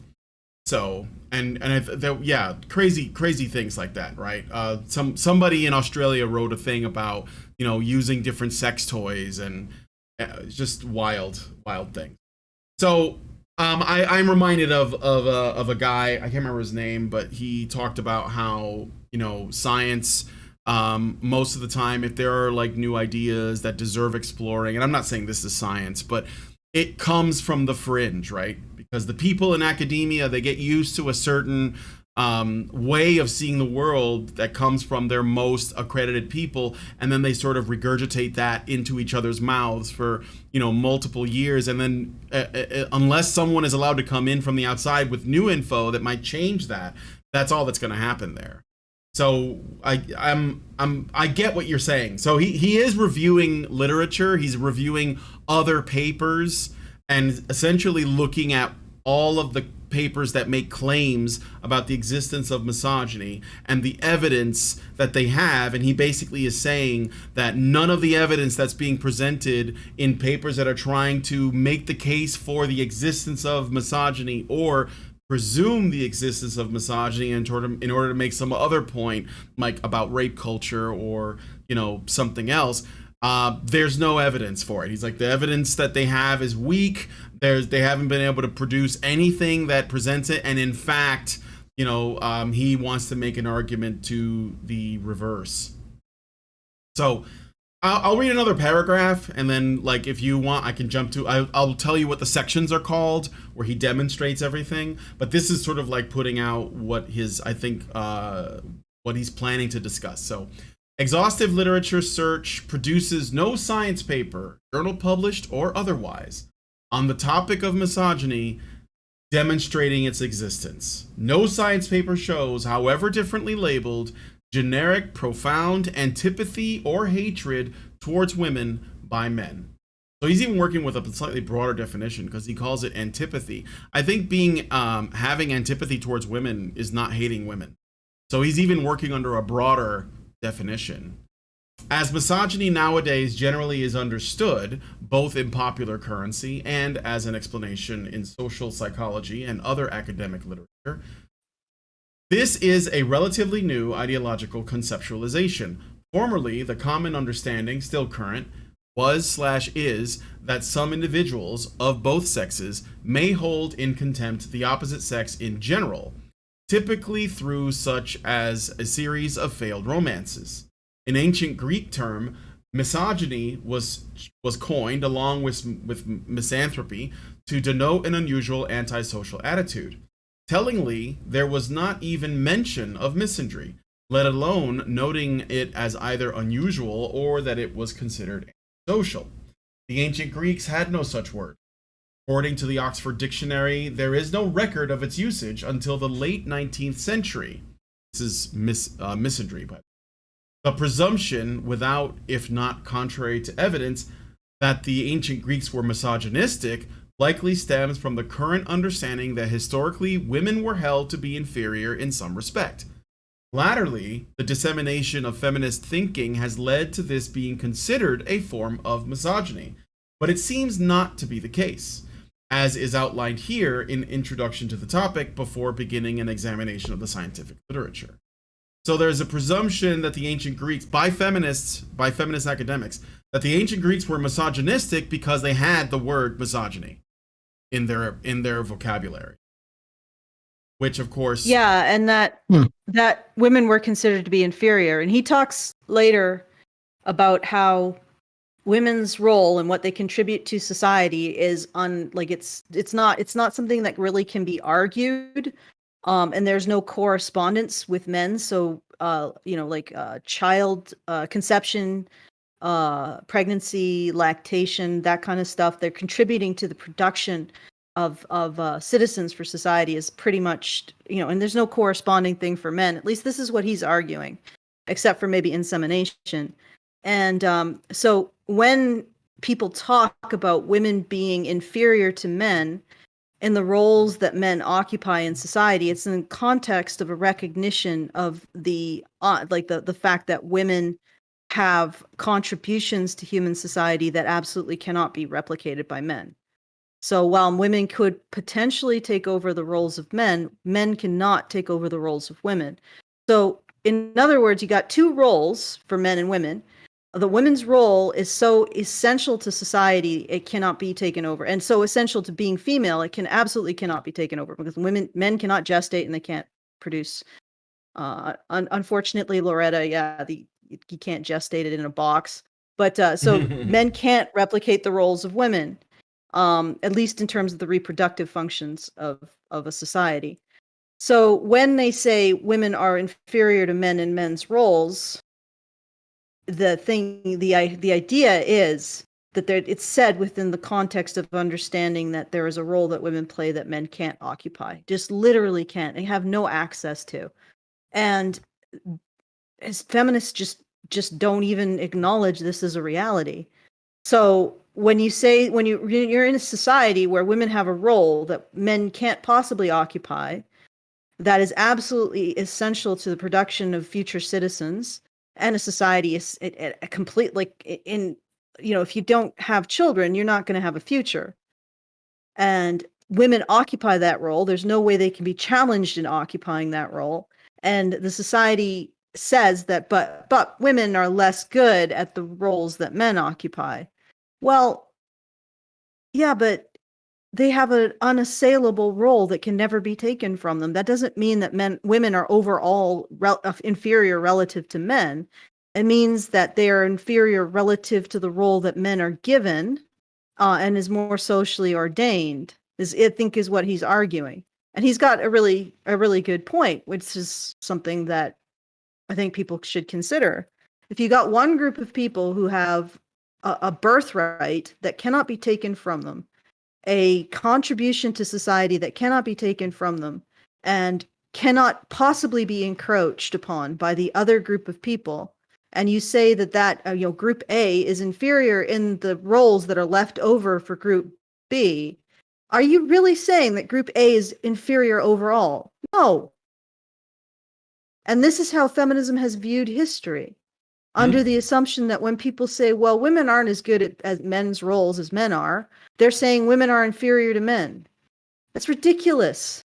So crazy things like that, right? Somebody in Australia wrote a thing about, you know, using different sex toys, and just wild things. So I'm reminded of a guy, I can't remember his name, but he talked about how, you know, science, most of the time, if there are like new ideas that deserve exploring, and I'm not saying this is science, but it comes from the fringe, right? Because the people in academia, they get used to a certain way of seeing the world that comes from their most accredited people, and then they sort of regurgitate that into each other's mouths for, you know, multiple years, and then unless someone is allowed to come in from the outside with new info that might change that, that's all that's going to happen there. So I get what you're saying. So he is reviewing literature, he's reviewing other papers, and essentially looking at all of the papers that make claims about the existence of misogyny and the evidence that they have. And he basically is saying that none of the evidence that's being presented in papers that are trying to make the case for the existence of misogyny or presume the existence of misogyny in order to make some other point, like about rape culture or, you know, something else, there's no evidence for it. He's like, the evidence that they have is weak. They haven't been able to produce anything that presents it, and in fact, you know, he wants to make an argument to the reverse. So I'll read another paragraph, and then, like, if you want, I can jump to. I'll tell you what the sections are called, where he demonstrates everything. But this is sort of like putting out what his, I think, what he's planning to discuss. So, exhaustive literature search produces no science paper, journal published or otherwise, on the topic of misogyny demonstrating its existence. No science paper shows, however differently labeled, generic, profound antipathy or hatred towards women by men. So he's even working with a slightly broader definition because he calls it antipathy. I think having antipathy towards women is not hating women. So he's even working under a broader definition. As misogyny nowadays generally is understood, both in popular currency and as an explanation in social psychology and other academic literature, this is a relatively new ideological conceptualization. Formerly, the common understanding, still current, was/is that some individuals of both sexes may hold in contempt the opposite sex in general, typically through such as a series of failed romances. An ancient Greek term, misogyny, was coined along with misanthropy to denote an unusual antisocial attitude. Tellingly, there was not even mention of misandry, let alone noting it as either unusual or that it was considered antisocial. The ancient Greeks had no such word. According to the Oxford Dictionary, there is no record of its usage until the late 19th century. This is misandry, but the presumption, without, if not contrary to evidence, that the ancient Greeks were misogynistic likely stems from the current understanding that historically women were held to be inferior in some respect. Latterly, the dissemination of feminist thinking has led to this being considered a form of misogyny, but it seems not to be the case, as is outlined here in Introduction to the Topic before beginning an examination of the scientific literature. So there's a presumption that the ancient Greeks, by feminist academics, that the ancient Greeks were misogynistic because they had the word misogyny in their vocabulary, which of course, and that women were considered to be inferior. And he talks later about how women's role and what they contribute to society is it's not something that really can be argued. And there's no correspondence with men. So, child conception, pregnancy, lactation, that kind of stuff, they're contributing to the production of citizens for society is pretty much, and there's no corresponding thing for men. At least this is what he's arguing, except for maybe insemination. And so when people talk about women being inferior to men, in the roles that men occupy in society, it's in the context of a recognition of the fact that women have contributions to human society that absolutely cannot be replicated by men. So while women could potentially take over the roles of men, men cannot take over the roles of women. So in other words, you got two roles for men and women. The women's role is so essential to society, it cannot be taken over. And so essential to being female, it absolutely cannot be taken over because men cannot gestate and they can't produce. Unfortunately, Loretta, you can't gestate it in a box. But so men can't replicate the roles of women, at least in terms of the reproductive functions of a society. So when they say women are inferior to men in men's roles, the idea is that it's said within the context of understanding that there is a role that women play that men can't occupy, just literally can't. They have no access to. And as feminists just don't even acknowledge this as a reality. So when you're in a society where women have a role that men can't possibly occupy, that is absolutely essential to the production of future citizens, and a society is a complete, if you don't have children, you're not going to have a future. And women occupy that role. There's no way they can be challenged in occupying that role. And the society says that, but women are less good at the roles that men occupy. Well, yeah, but they have an unassailable role that can never be taken from them. That doesn't mean that women are overall inferior relative to men. It means that they are inferior relative to the role that men are given, and is more socially ordained. I think is what he's arguing, and he's got a really good point, which is something that I think people should consider. If you got one group of people who have a birthright that cannot be taken from them, a contribution to society that cannot be taken from them, and cannot possibly be encroached upon by the other group of people, and you say that group A is inferior in the roles that are left over for group B, are you really saying that group A is inferior overall? No. And this is how feminism has viewed history, under the assumption that when people say, well, women aren't as good at men's roles as men are, they're saying women are inferior to men. That's ridiculous.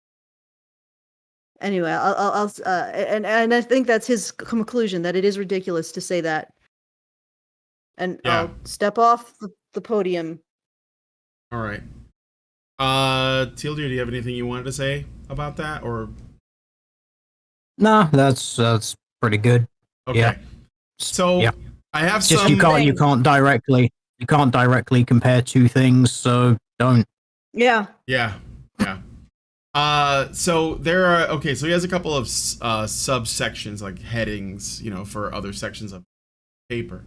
Anyway, and I think that's his conclusion, that it is ridiculous to say that. And I'll step off the podium. All right. Teal, do you have anything you wanted to say about that, or? No, that's pretty good. Okay. Yeah. So yeah. I have just some. You can't directly compare two things, so don't. Yeah. Yeah. So there are so he has a couple of subsections, like headings, for other sections of paper.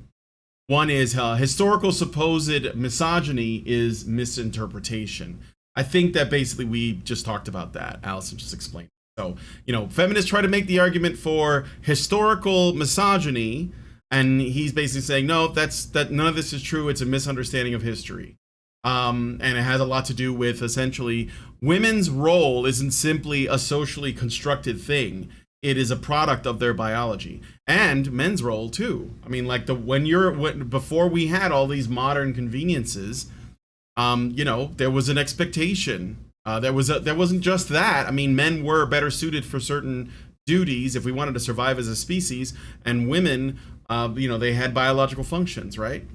One is historical supposed misogyny is misinterpretation. I think that basically we just talked about that. Allison just explained. So, feminists try to make the argument for historical misogyny, and he's basically saying, no, that none of this is true. It's a misunderstanding of history. And it has a lot to do with, essentially, women's role isn't simply a socially constructed thing. It is a product of their biology, and men's role too. I mean, like before we had all these modern conveniences, there was an expectation. There wasn't just that. I mean, men were better suited for certain duties if we wanted to survive as a species, and women, they had biological functions, right?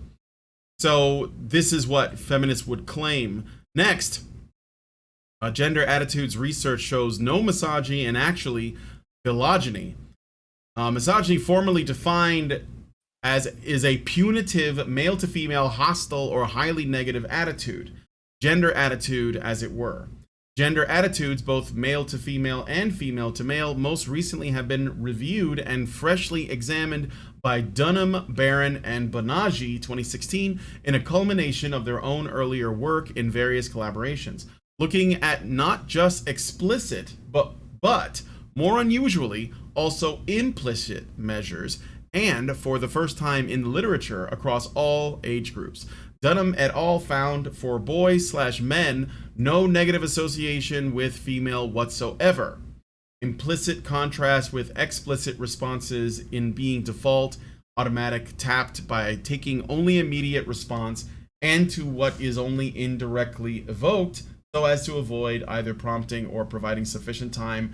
So this is what feminists would claim. Next, gender attitudes research shows no misogyny and actually phylogeny. Misogyny, formally defined as is a punitive male to female hostile or highly negative attitude. Gender attitude, as it were. Gender attitudes, both male to female and female to male, most recently have been reviewed and freshly examined by Dunham, Barron, and Bonaggi 2016 in a culmination of their own earlier work in various collaborations, looking at not just explicit, but more unusually, also implicit measures, and for the first time in literature across all age groups. Dunham et al. Found for boys/men no negative association with female whatsoever. Implicit contrast with explicit responses in being default, automatic, tapped by taking only immediate response, and to what is only indirectly evoked, so as to avoid either prompting or providing sufficient time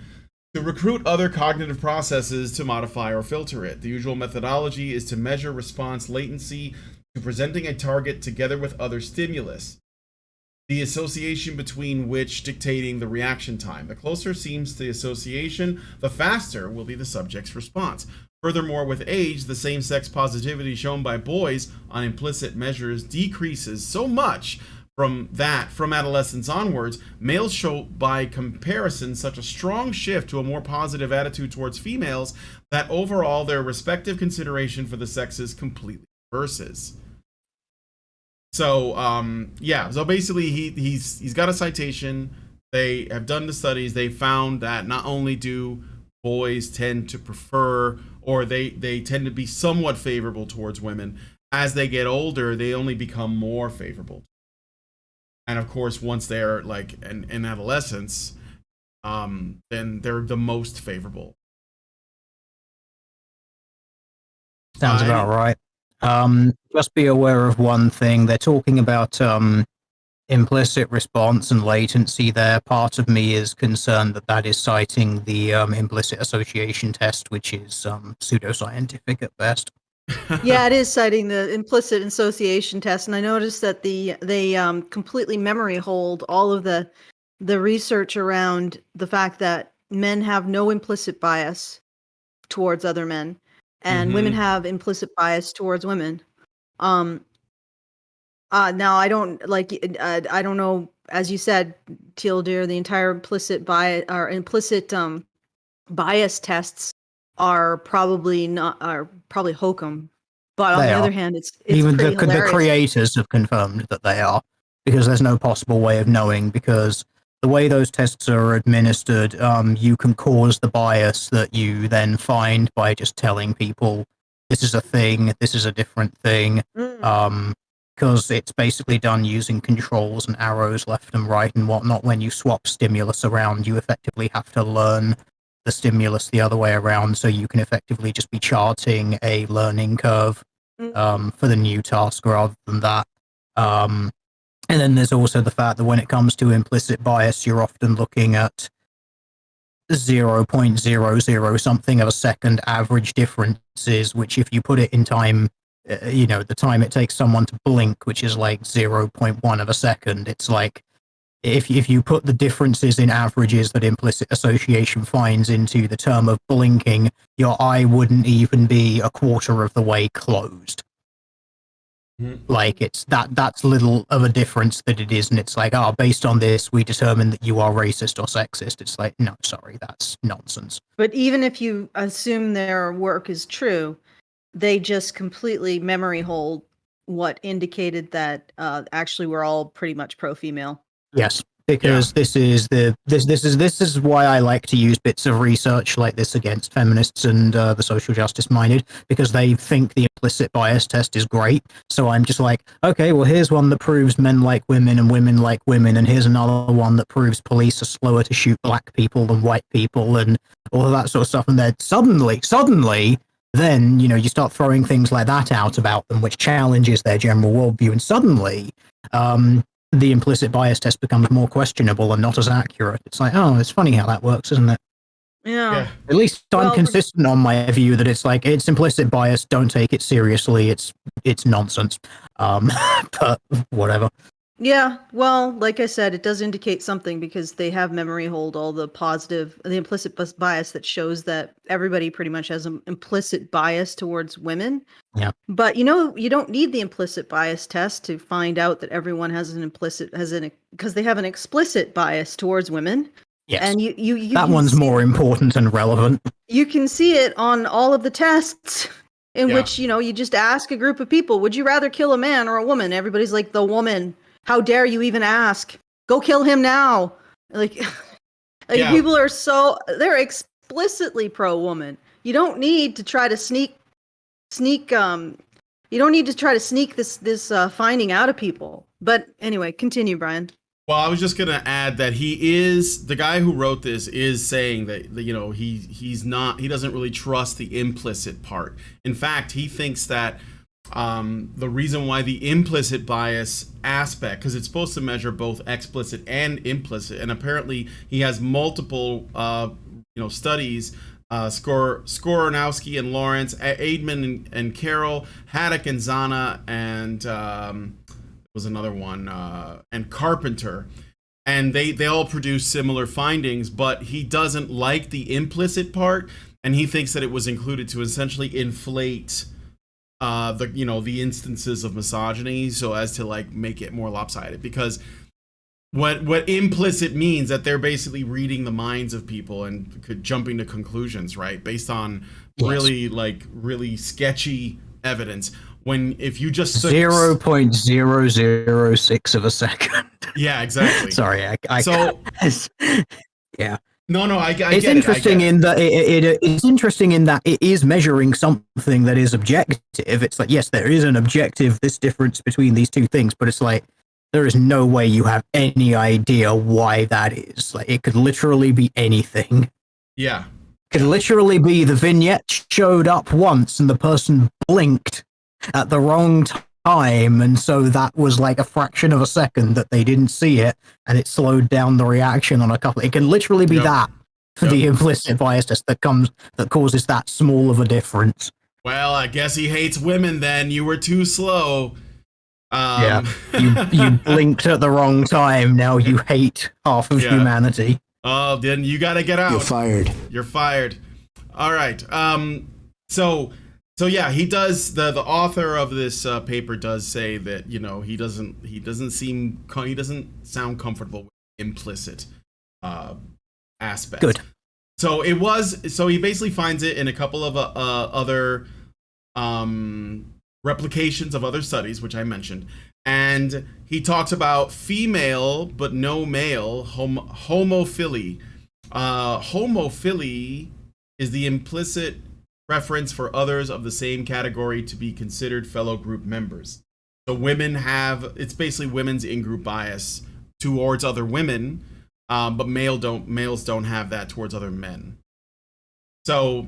to recruit other cognitive processes to modify or filter it. The usual methodology is to measure response latency to presenting a target together with other stimulus, the association between which dictating the reaction time. The closer seems the association, the faster will be the subject's response. Furthermore, with age, the same-sex positivity shown by boys on implicit measures decreases so much from adolescence onwards. Males show by comparison such a strong shift to a more positive attitude towards females that overall their respective consideration for the sexes completely reverses. So so basically he's got a citation. They have done the studies. They found that not only do boys tend to prefer, or they tend to be somewhat favorable towards women, as they get older they only become more favorable. And of course, once they're like in adolescence, then they're the most favorable. Sounds about right. Just be aware of one thing. They're talking about implicit response and latency there. Part of me is concerned that is citing the implicit association test, which is pseudoscientific at best. Yeah, it is citing the implicit association test, and I noticed that they completely memory hold all of the research around the fact that men have no implicit bias towards other men, and women have implicit bias towards women. Now I don't I don't know, as you said, Teal Deer, the entire implicit bias or implicit bias tests are probably hokum, but on the other hand, it's even pretty the creators have confirmed that they are, because there's no possible way of knowing, because the way those tests are administered, you can cause the bias that you then find by just telling people this is a thing, this is a different thing, because it's basically done using controls and arrows left and right and whatnot. When you swap stimulus around, you effectively have to learn the stimulus the other way around, so you can effectively just be charting a learning curve for the new task rather than that. And then there's also the fact that when it comes to implicit bias, you're often looking at 0.00 something of a second average differences, which if you put it in time, the time it takes someone to blink, which is like 0.1 of a second, it's like if you put the differences in averages that implicit association finds into the term of blinking, your eye wouldn't even be a quarter of the way closed. Like that's little of a difference that it is, and it's like, based on this, we determine that you are racist or sexist. It's like, no, sorry, that's nonsense. But even if you assume their work is true, they just completely memory hold what indicated that actually we're all pretty much pro-female. Yes, because this is why I like to use bits of research like this against feminists and the social justice minded, because they think the implicit bias test is great. So I'm just like, okay, well, here's one that proves men like women and women like women, and here's another one that proves police are slower to shoot black people than white people, and all of that sort of stuff. And then suddenly, then you start throwing things like that out about them, which challenges their general worldview, and suddenly the implicit bias test becomes more questionable and not as accurate. It's like, it's funny how that works, isn't it? Yeah. At least I'm consistent on my view that it's like, it's implicit bias, don't take it seriously, it's nonsense. But whatever. Yeah, well, like I said, it does indicate something because they have memory hold all the implicit bias that shows that everybody pretty much has an implicit bias towards women. Yeah. But you don't need the implicit bias test to find out that everyone has because they have an explicit bias towards women. Yes. And you that one's more important and relevant. You can see it on all of the tests in which, you just ask a group of people, would you rather kill a man or a woman? Everybody's like, the woman. How dare you even ask? Go kill him now. People are they're explicitly pro-woman. You don't need to try to sneak this finding out of people. But anyway, continue, Brian. Well, I was just going to add that the guy who wrote this is saying that he doesn't really trust the implicit part. In fact, he thinks that the reason why the implicit bias aspect, because it's supposed to measure both explicit and implicit, and apparently he has multiple studies, Skoronowski and Lawrence, Aidman and Carroll, Haddock and Zana, and was another one, and Carpenter, and they all produce similar findings, but he doesn't like the implicit part, and he thinks that it was included to essentially inflate the instances of misogyny so as to make it more lopsided, because what implicit means that they're basically reading the minds of people and jumping to conclusions, right, based on really sketchy evidence. If you just 0.006 of a second. Yeah, exactly. Sorry, yeah. No, I it's get interesting it. In that it's interesting in that it is measuring something that is objective. It's like, yes, there is an objective this difference between these two things, but it's like there is no way you have any idea why that is. Like, it could literally be anything. Yeah. It could literally be the vignette showed up once and the person blinked at the wrong time, and so that was like a fraction of a second that they didn't see it, and it slowed down the reaction on a couple. It can literally be that for the implicit bias test that causes that small of a difference. Well, I guess he hates women then. You were too slow. You blinked at the wrong time. Now you hate half of humanity. Oh, then you gotta get out. You're fired. All right. So yeah, he does. The author of this paper does say that he doesn't sound comfortable with implicit aspects. Good. So he basically finds it in a couple of other replications of other studies, which I mentioned, And he talks about female but no male, homophily. Homophily is the implicit preference for others of the same category to be considered fellow group members. So women have, it's basically women's in-group bias towards other women, but males don't have that towards other men. So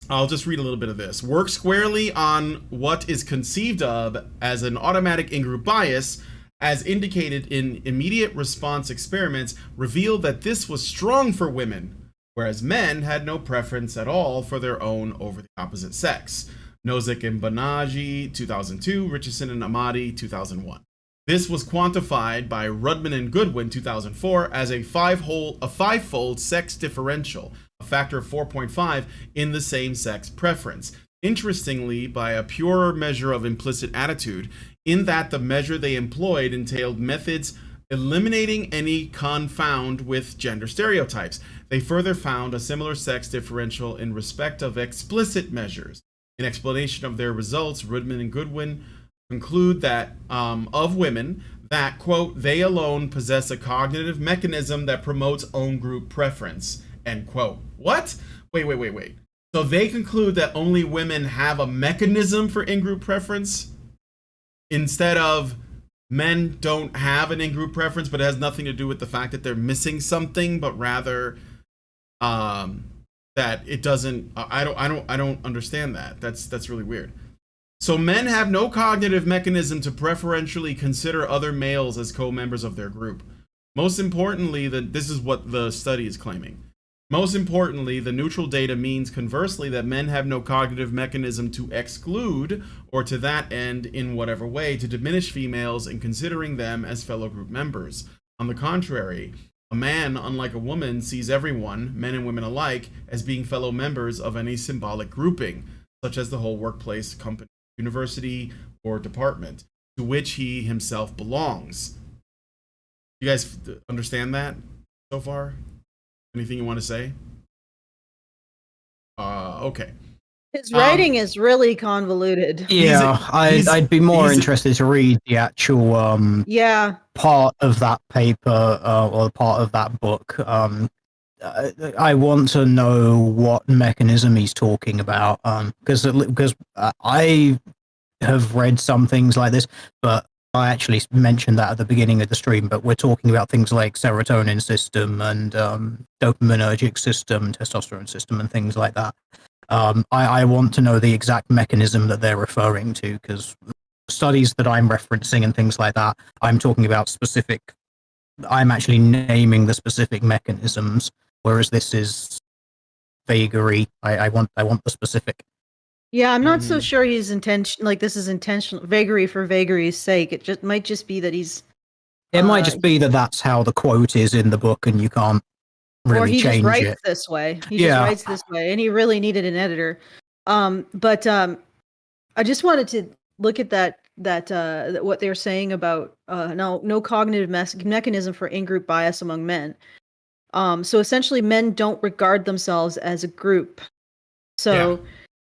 I'll just read a little bit of this. Work squarely on what is conceived of as an automatic in-group bias, as indicated in immediate response experiments, revealed that this was strong for women, whereas men had no preference at all for their own over the opposite sex. Nozick and Banaji, 2002, Richardson and Amati, 2001. This was quantified by Rudman and Goodwin, 2004, as a five-fold sex differential, a factor of 4.5 in the same-sex preference. Interestingly, by a purer measure of implicit attitude, in that the measure they employed entailed methods eliminating any confound with gender stereotypes. They further found a similar sex differential in respect of explicit measures. In explanation of their results, Rudman and Goodwin conclude that of women that, quote, they alone possess a cognitive mechanism that promotes own group preference, end quote. What? Wait. So they conclude that only women have a mechanism for in-group preference instead of men don't have an in-group preference, but it has nothing to do with the fact that they're missing something, but rather that it doesn't. I don't understand that. That's really weird. So men have no cognitive mechanism to preferentially consider other males as co-members of their group. Most importantly, this is what the study is claiming. Most importantly, the neutral data means conversely that men have no cognitive mechanism to exclude, or to that end, in whatever way, to diminish females in considering them as fellow group members. On the contrary, a man, unlike a woman, sees everyone, men and women alike, as being fellow members of any symbolic grouping, such as the whole workplace, company, university, or department, to which he himself belongs. You guys understand that so far? Anything you want to say? Okay. His writing is really convoluted. Yeah, I'd be more interested to read the actual part of that paper or part of that book. I want to know what mechanism he's talking about, because I have read some things like this, but I actually mentioned that at the beginning of the stream. But we're talking about things like serotonin system and dopaminergic system, testosterone system, and things like that. I want to know the exact mechanism that they're referring to, because studies that I'm referencing and things like that, I'm talking about specific. I'm actually naming the specific mechanisms, whereas this is vagary. I want the specific. Yeah, I'm not so sure he's this is intentional vagary for vagary's sake. It just might just be that he's. It might just be that that's how the quote is in the book, and you can't really or he change just writes it. this way. He just writes this way, and he really needed an editor. But I just wanted to look at that what they're saying about no cognitive mechanism for in-group bias among men. So essentially, men don't regard themselves as a group. So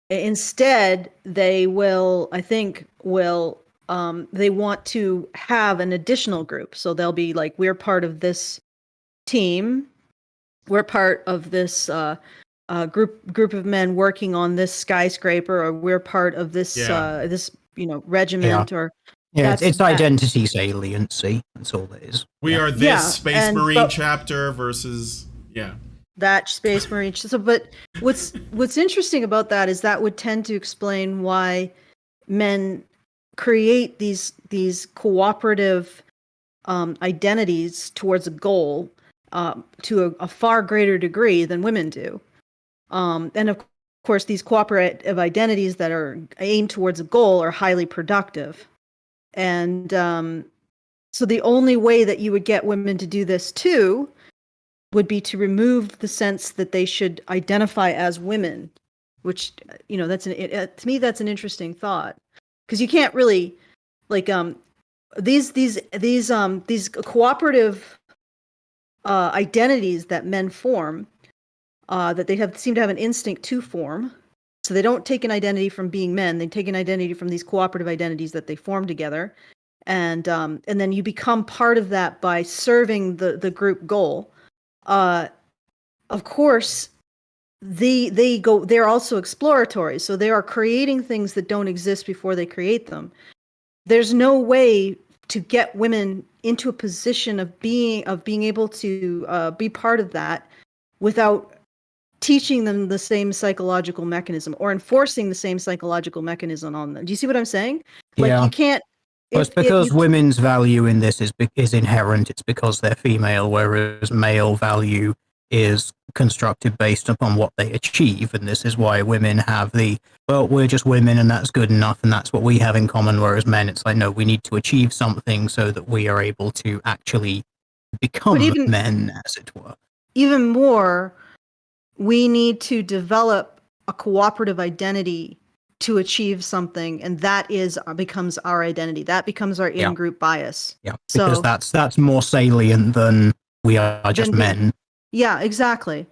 instead, they will, they want to have an additional group. So they'll be like, we're part of this team. We're part of this group of men working on this skyscraper, or we're part of this this regiment, or it's identity saliency. That's all it is. We are this Space Marine chapter versus that Space Marine. So, but what's interesting about that is that would tend to explain why men create these cooperative identities towards a goal to a far greater degree than women do. And of course, these cooperative identities that are aimed towards a goal are highly productive. And so the only way that you would get women to do this too would be to remove the sense that they should identify as women, which, to me, that's an interesting thought, because you can't really these cooperative identities that men form, that they seem to have an instinct to form. So they don't take an identity from being men; they take an identity from these cooperative identities that they form together, and then you become part of that by serving the group goal. Of course, they're also exploratory, so they are creating things that don't exist before they create them. There's no way to get women into a position of being able to be part of that without teaching them the same psychological mechanism or enforcing the same psychological mechanism on them. Do you see what I'm saying? Like, Yeah. you can't. Well, it's because women's value in this is inherent. It's because they're female, whereas male value is constructed based upon what they achieve. And this is why women have we're just women and that's good enough and that's what we have in common. Whereas men, it's like, no, we need to achieve something so that we are able to actually become men, as it were. Even more, we need to develop a cooperative identity to achieve something, and that becomes our identity. That becomes our in-group bias. Yeah, because that's more salient than we are just men. Yeah, exactly.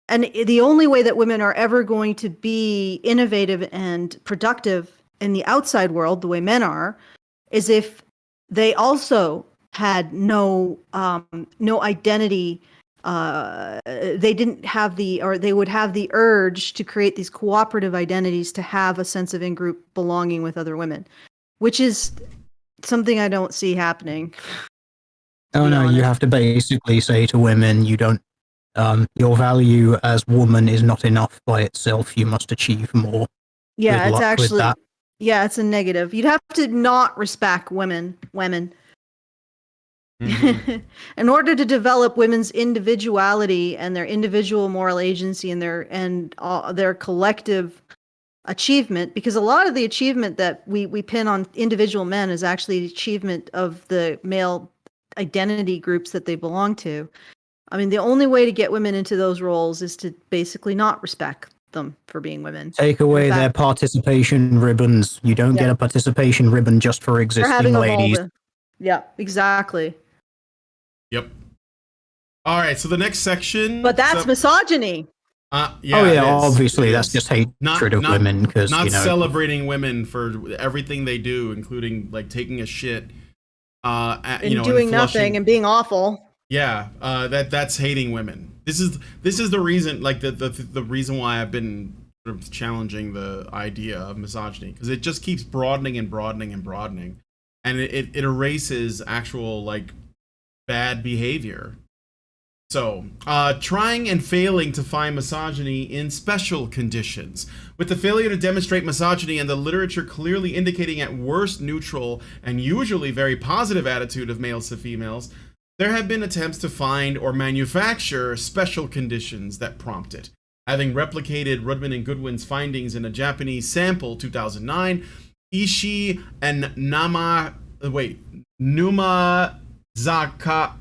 And the only way that women are ever going to be innovative and productive in the outside world, the way men are, is if they also had no identity. They didn't have they would have the urge to create these cooperative identities to have a sense of in-group belonging with other women, which is something I don't see happening. Oh no, you have to basically say to women, you don't, your value as woman is not enough by itself. You must achieve more. Yeah, it's actually, it's a negative. You'd have to not respect women. Mm-hmm. In order to develop women's individuality and their individual moral agency and their collective achievement, because a lot of the achievement that we pin on individual men is actually the achievement of the male identity groups that they belong to. I mean, the only way to get women into those roles is to basically not respect them for being women. Take away their participation ribbons. You don't get a participation ribbon just for existing ladies. Yeah, exactly. Yep. All right, so the next section. But that's misogyny. Obviously that's just hatred of women, because not celebrating women for everything they do, including like taking a shit, and doing nothing and being awful. Yeah, that's hating women. This is the reason, like the reason why I've been sort of challenging the idea of misogyny, because it just keeps broadening and broadening and broadening, and it erases actual like bad behavior. So, trying and failing to find misogyny in special conditions. With the failure to demonstrate misogyny and the literature clearly indicating at worst neutral and usually very positive attitude of males to females, there have been attempts to find or manufacture special conditions that prompt it. Having replicated Rudman and Goodwin's findings in a Japanese sample, 2009, Ishii and Numa Zaka,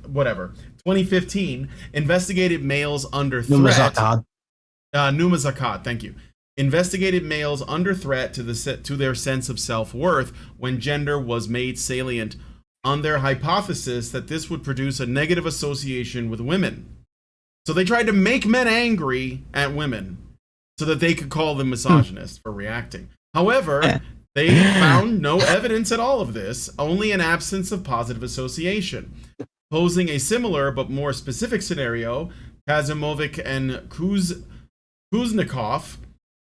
whatever, 2015, investigated males under threat. Numa Zakat, thank you. Investigated males under threat to their sense of self-worth when gender was made salient, on their hypothesis that this would produce a negative association with women. So they tried to make men angry at women so that they could call them misogynists for reacting. However, they found no evidence at all of this, only an absence of positive association. Posing a similar but more specific scenario, Kazimovic and Kuznikov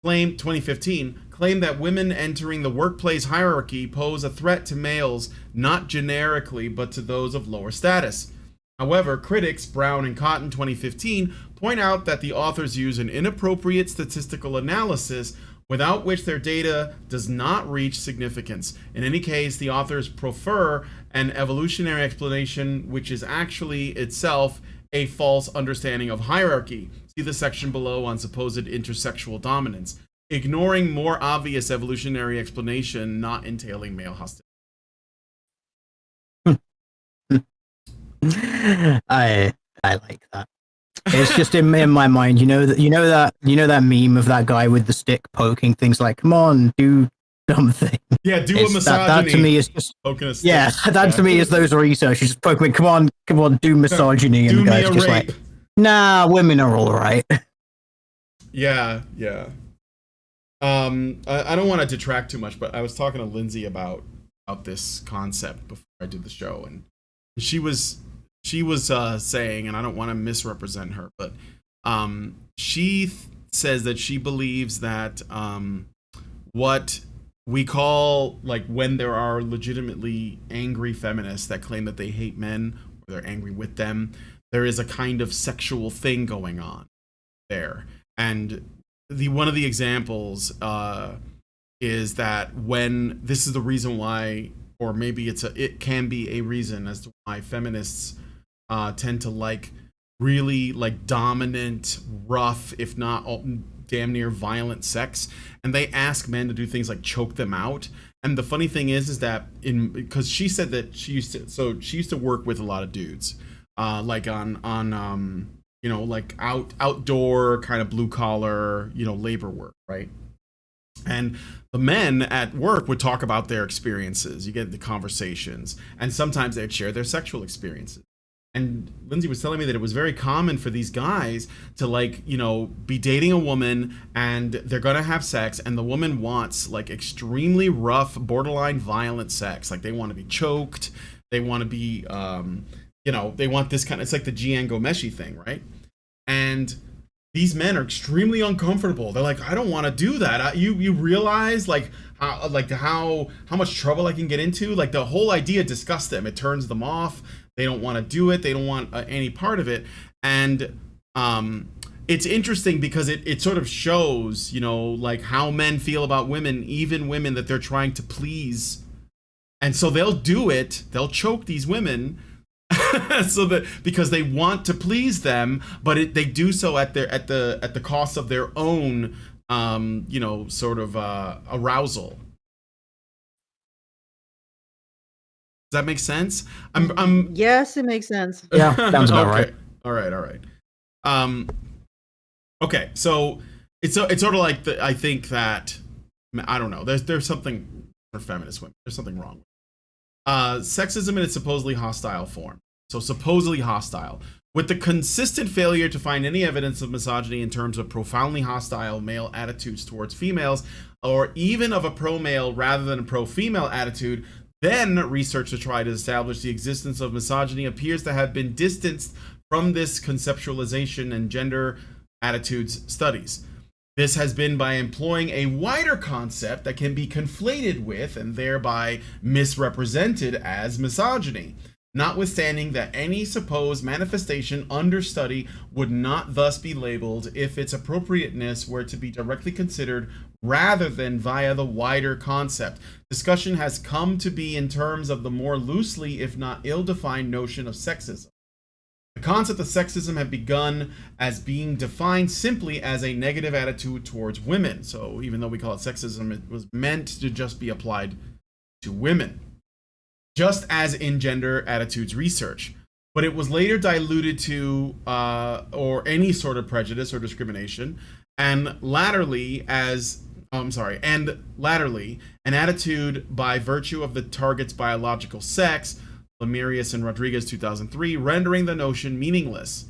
claimed 2015 claimed that women entering the workplace hierarchy pose a threat to males, not generically, but to those of lower status. However, critics Brown and Cotton 2015 point out that the authors use an inappropriate statistical analysis without which their data does not reach significance. In any case, the authors prefer an evolutionary explanation, which is actually itself a false understanding of hierarchy. See the section below on supposed intersexual dominance, ignoring more obvious evolutionary explanation not entailing male hostility. I like that. It's just in my mind, you know that meme of that guy with the stick poking things like, come on, do something. Yeah, do a misogyny. That to me is just poking a stick. Yeah, that to me is those researchers just poking. Come on, do misogyny, and do the guy's just rape. like, nah, women are all right. Yeah. I don't want to detract too much, but I was talking to Lindsay about about this concept before I did the show, and she was saying, and I don't want to misrepresent her, but she says that she believes that what we call, like, when there are legitimately angry feminists that claim that they hate men or they're angry with them, there is a kind of sexual thing going on there. And one of the examples is that when this is the reason why, or maybe it can be a reason as to why feminists tend to like really like dominant, rough, if not damn near violent sex, and they ask men to do things like choke them out. And the funny thing is that because she said that she used to work with a lot of dudes, like on you know, like outdoor kind of blue collar, you know, labor work, right? And the men at work would talk about their experiences. You get the conversations, and sometimes they'd share their sexual experiences. And Lindsay was telling me that it was very common for these guys to, like, you know, be dating a woman and they're gonna have sex, and the woman wants like extremely rough, borderline violent sex. Like they want to be choked, they want to be, you know, they want this kind of, it's like the Gian Gomeshi thing, right? And these men are extremely uncomfortable. They're like, I don't want to do that. You realize like how much trouble I can get into? Like the whole idea disgusts them. It turns them off. They don't want to do it. They don't want any part of it. And it's interesting because it sort of shows, you know, like how men feel about women, even women that they're trying to please. And so they'll do it. They'll choke these women so that because they want to please them, but they do so at the cost of their own, you know, sort of arousal. Does that make sense? Yes, it makes sense. Yeah, sounds about right. All right. Okay, so it's sort of like I think that, I don't know. There's something for feminist women. There's something wrong. Sexism in its supposedly hostile form. So supposedly hostile, with the consistent failure to find any evidence of misogyny in terms of profoundly hostile male attitudes towards females, or even of a pro-male rather than a pro-female attitude. Then research to try to establish the existence of misogyny appears to have been distanced from this conceptualization and gender attitudes studies. This has been by employing a wider concept that can be conflated with and thereby misrepresented as misogyny, notwithstanding that any supposed manifestation under study would not thus be labeled if its appropriateness were to be directly considered rather than via the wider concept. Discussion has come to be in terms of the more loosely, if not ill-defined, notion of sexism. The concept of sexism had begun as being defined simply as a negative attitude towards women. So even though we call it sexism, it was meant to just be applied to women, just as in gender attitudes research. But it was later diluted to or any sort of prejudice or discrimination, and latterly an attitude by virtue of the target's biological sex, Lemirius and Rodriguez 2003, rendering the notion meaningless.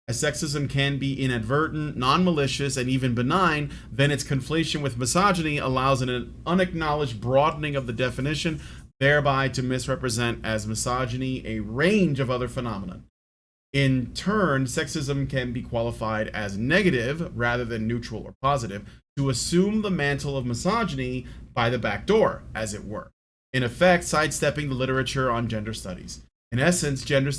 As sexism can be inadvertent, non-malicious, and even benign, then its conflation with misogyny allows an unacknowledged broadening of the definition, thereby to misrepresent as misogyny a range of other phenomena. In turn, sexism can be qualified as negative rather than neutral or positive, to assume the mantle of misogyny by the back door, as it were, in effect sidestepping the literature on gender studies. In essence, gender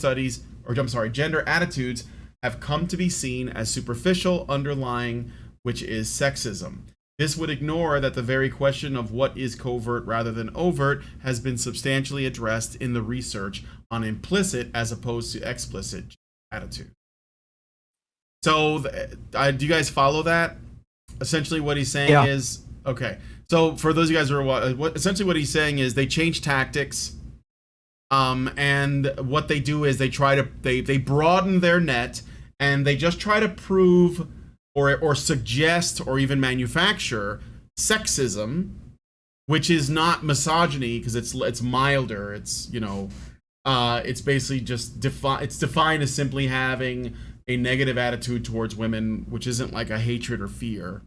attitudes have come to be seen as superficial, underlying, which is sexism. This would ignore that the very question of what is covert rather than overt has been substantially addressed in the research on implicit as opposed to explicit attitude. So, do you guys follow that? Essentially what he's saying is, okay, so for those of you guys who are essentially what he's saying is they change tactics, and what they do is they broaden their net, and they just try to prove or suggest or even manufacture sexism, which is not misogyny because it's milder. It's, you know, it's basically just defined as simply having a negative attitude towards women, which isn't like a hatred or fear.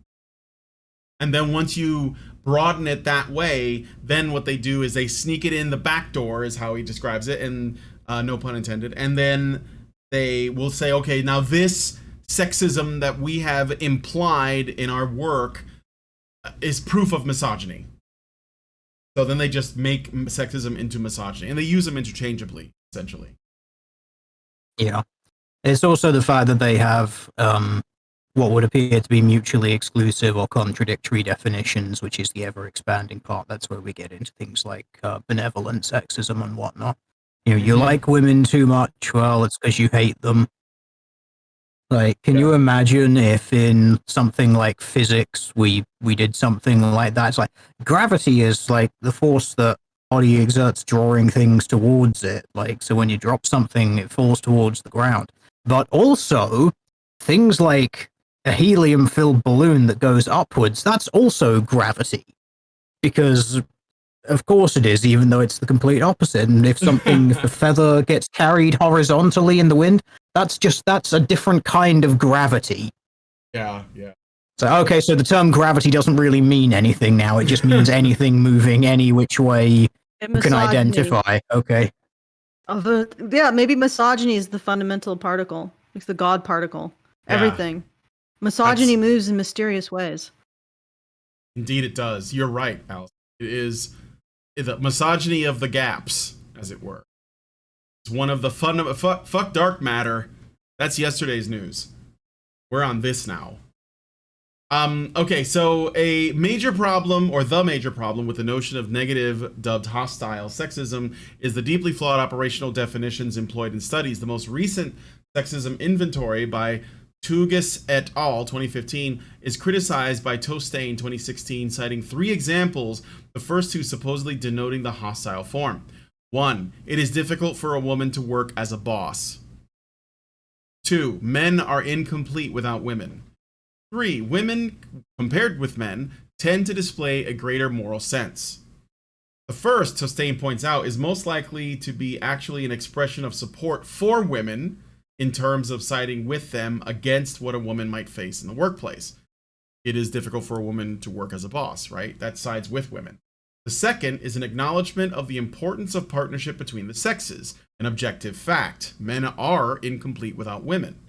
And then once you broaden it that way, then what they do is they sneak it in the back door, is how he describes it, and no pun intended. And then they will say, okay, now this sexism that we have implied in our work is proof of misogyny. So then they just make sexism into misogyny, and they use them interchangeably, essentially. Yeah. It's also the fact that they have what would appear to be mutually exclusive or contradictory definitions, which is the ever-expanding part. That's where we get into things like benevolent sexism and whatnot. You like women too much, well, it's because you hate them. Like, can you imagine if in something like physics we did something like that? It's like gravity is like the force that body exerts drawing things towards it. Like, so when you drop something, it falls towards the ground. But also, things like a helium-filled balloon that goes upwards, that's also gravity. Because, of course it is, even though it's the complete opposite. And if a feather gets carried horizontally in the wind, that's a different kind of gravity. Yeah. So, okay, so the term gravity doesn't really mean anything now. It just means anything moving any which way you can identify. Okay. Maybe misogyny is the fundamental particle. It's the God particle. Yeah. Everything. Misogyny moves in mysterious ways. Indeed it does. You're right, Alice. It is the misogyny of the gaps, as it were. It's one of the fuck dark matter. That's yesterday's news. We're on this now. Okay, so a major problem, or the major problem, with the notion of negative, dubbed hostile sexism is the deeply flawed operational definitions employed in studies. The most recent sexism inventory by Tugis et al. 2015 is criticized by Tostain 2016, citing 3 examples, the first 2 supposedly denoting the hostile form. 1. It is difficult for a woman to work as a boss. 2. Men are incomplete without women. 3. Women, compared with men, tend to display a greater moral sense. The first, Tostain points out, is most likely to be actually an expression of support for women in terms of siding with them against what a woman might face in the workplace. It is difficult for a woman to work as a boss, right? That sides with women. The second is an acknowledgement of the importance of partnership between the sexes, an objective fact. Men are incomplete without women.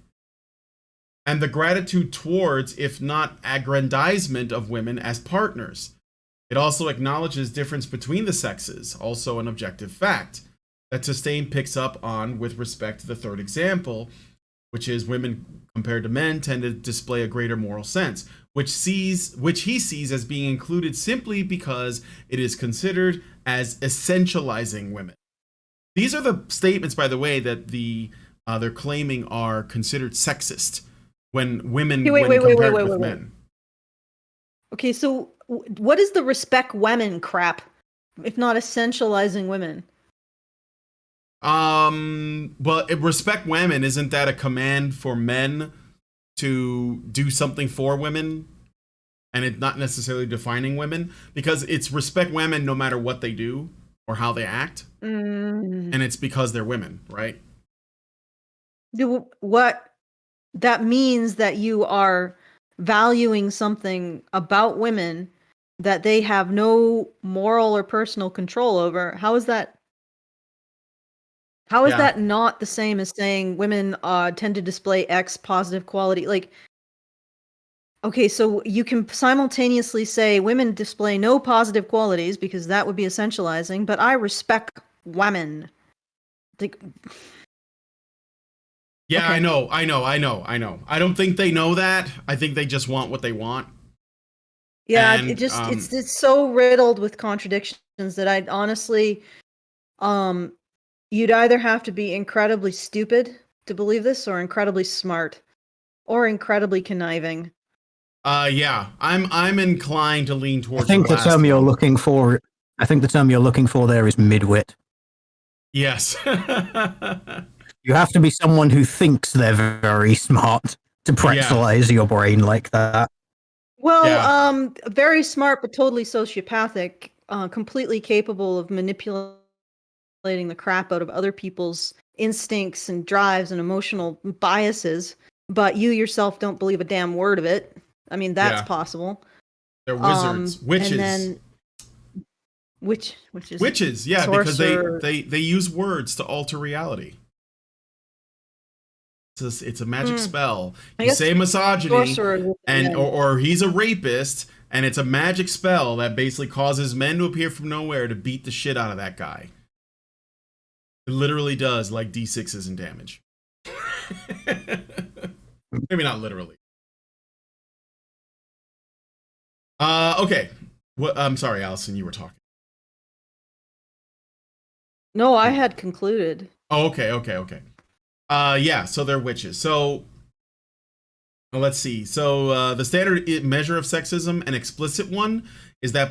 And the gratitude towards, if not aggrandizement of women as partners. It also acknowledges difference between the sexes, also an objective fact, that Tostain picks up on with respect to the third example, which is women compared to men tend to display a greater moral sense, which he sees as being included simply because it is considered as essentializing women. These are the statements, by the way, that they're claiming are considered sexist. When women compared with men. Okay, so what is the respect women crap, if not essentializing women? Well, respect women, isn't that a command for men to do something for women? And it's not necessarily defining women? Because it's respect women no matter what they do or how they act. And it's because they're women, right? What? That means that you are valuing something about women that they have no moral or personal control over. How is that? How is that not the same as saying women tend to display X positive quality? Like, okay, so you can simultaneously say women display no positive qualities because that would be essentializing, but I respect women. Like, yeah, okay. I know. I don't think they know that. I think they just want what they want. Yeah, and, it's so riddled with contradictions that I'd honestly, you'd either have to be incredibly stupid to believe this, or incredibly smart, or incredibly conniving. Yeah, I'm inclined to lean towards. I think the term you're looking for. I think the term you're looking for there is midwit. Yes. You have to be someone who thinks they're very smart to pretzelize your brain like that. Well, very smart but totally sociopathic, completely capable of manipulating the crap out of other people's instincts and drives and emotional biases, but you yourself don't believe a damn word of it. I mean, that's possible. They're wizards, witches. And then witches. Witches, yeah, Sorcerer. because they use words to alter reality. It's a magic spell. I You guess say misogyny, sorcerer and or he's a rapist, and it's a magic spell that basically causes men to appear from nowhere to beat the shit out of that guy. It literally does, like D6s in damage. Maybe not literally. Okay. I'm sorry, Allison, you were talking. No, I had concluded. Oh, okay. Yeah, so they're witches. So let's see. So the standard measure of sexism, an explicit one, is that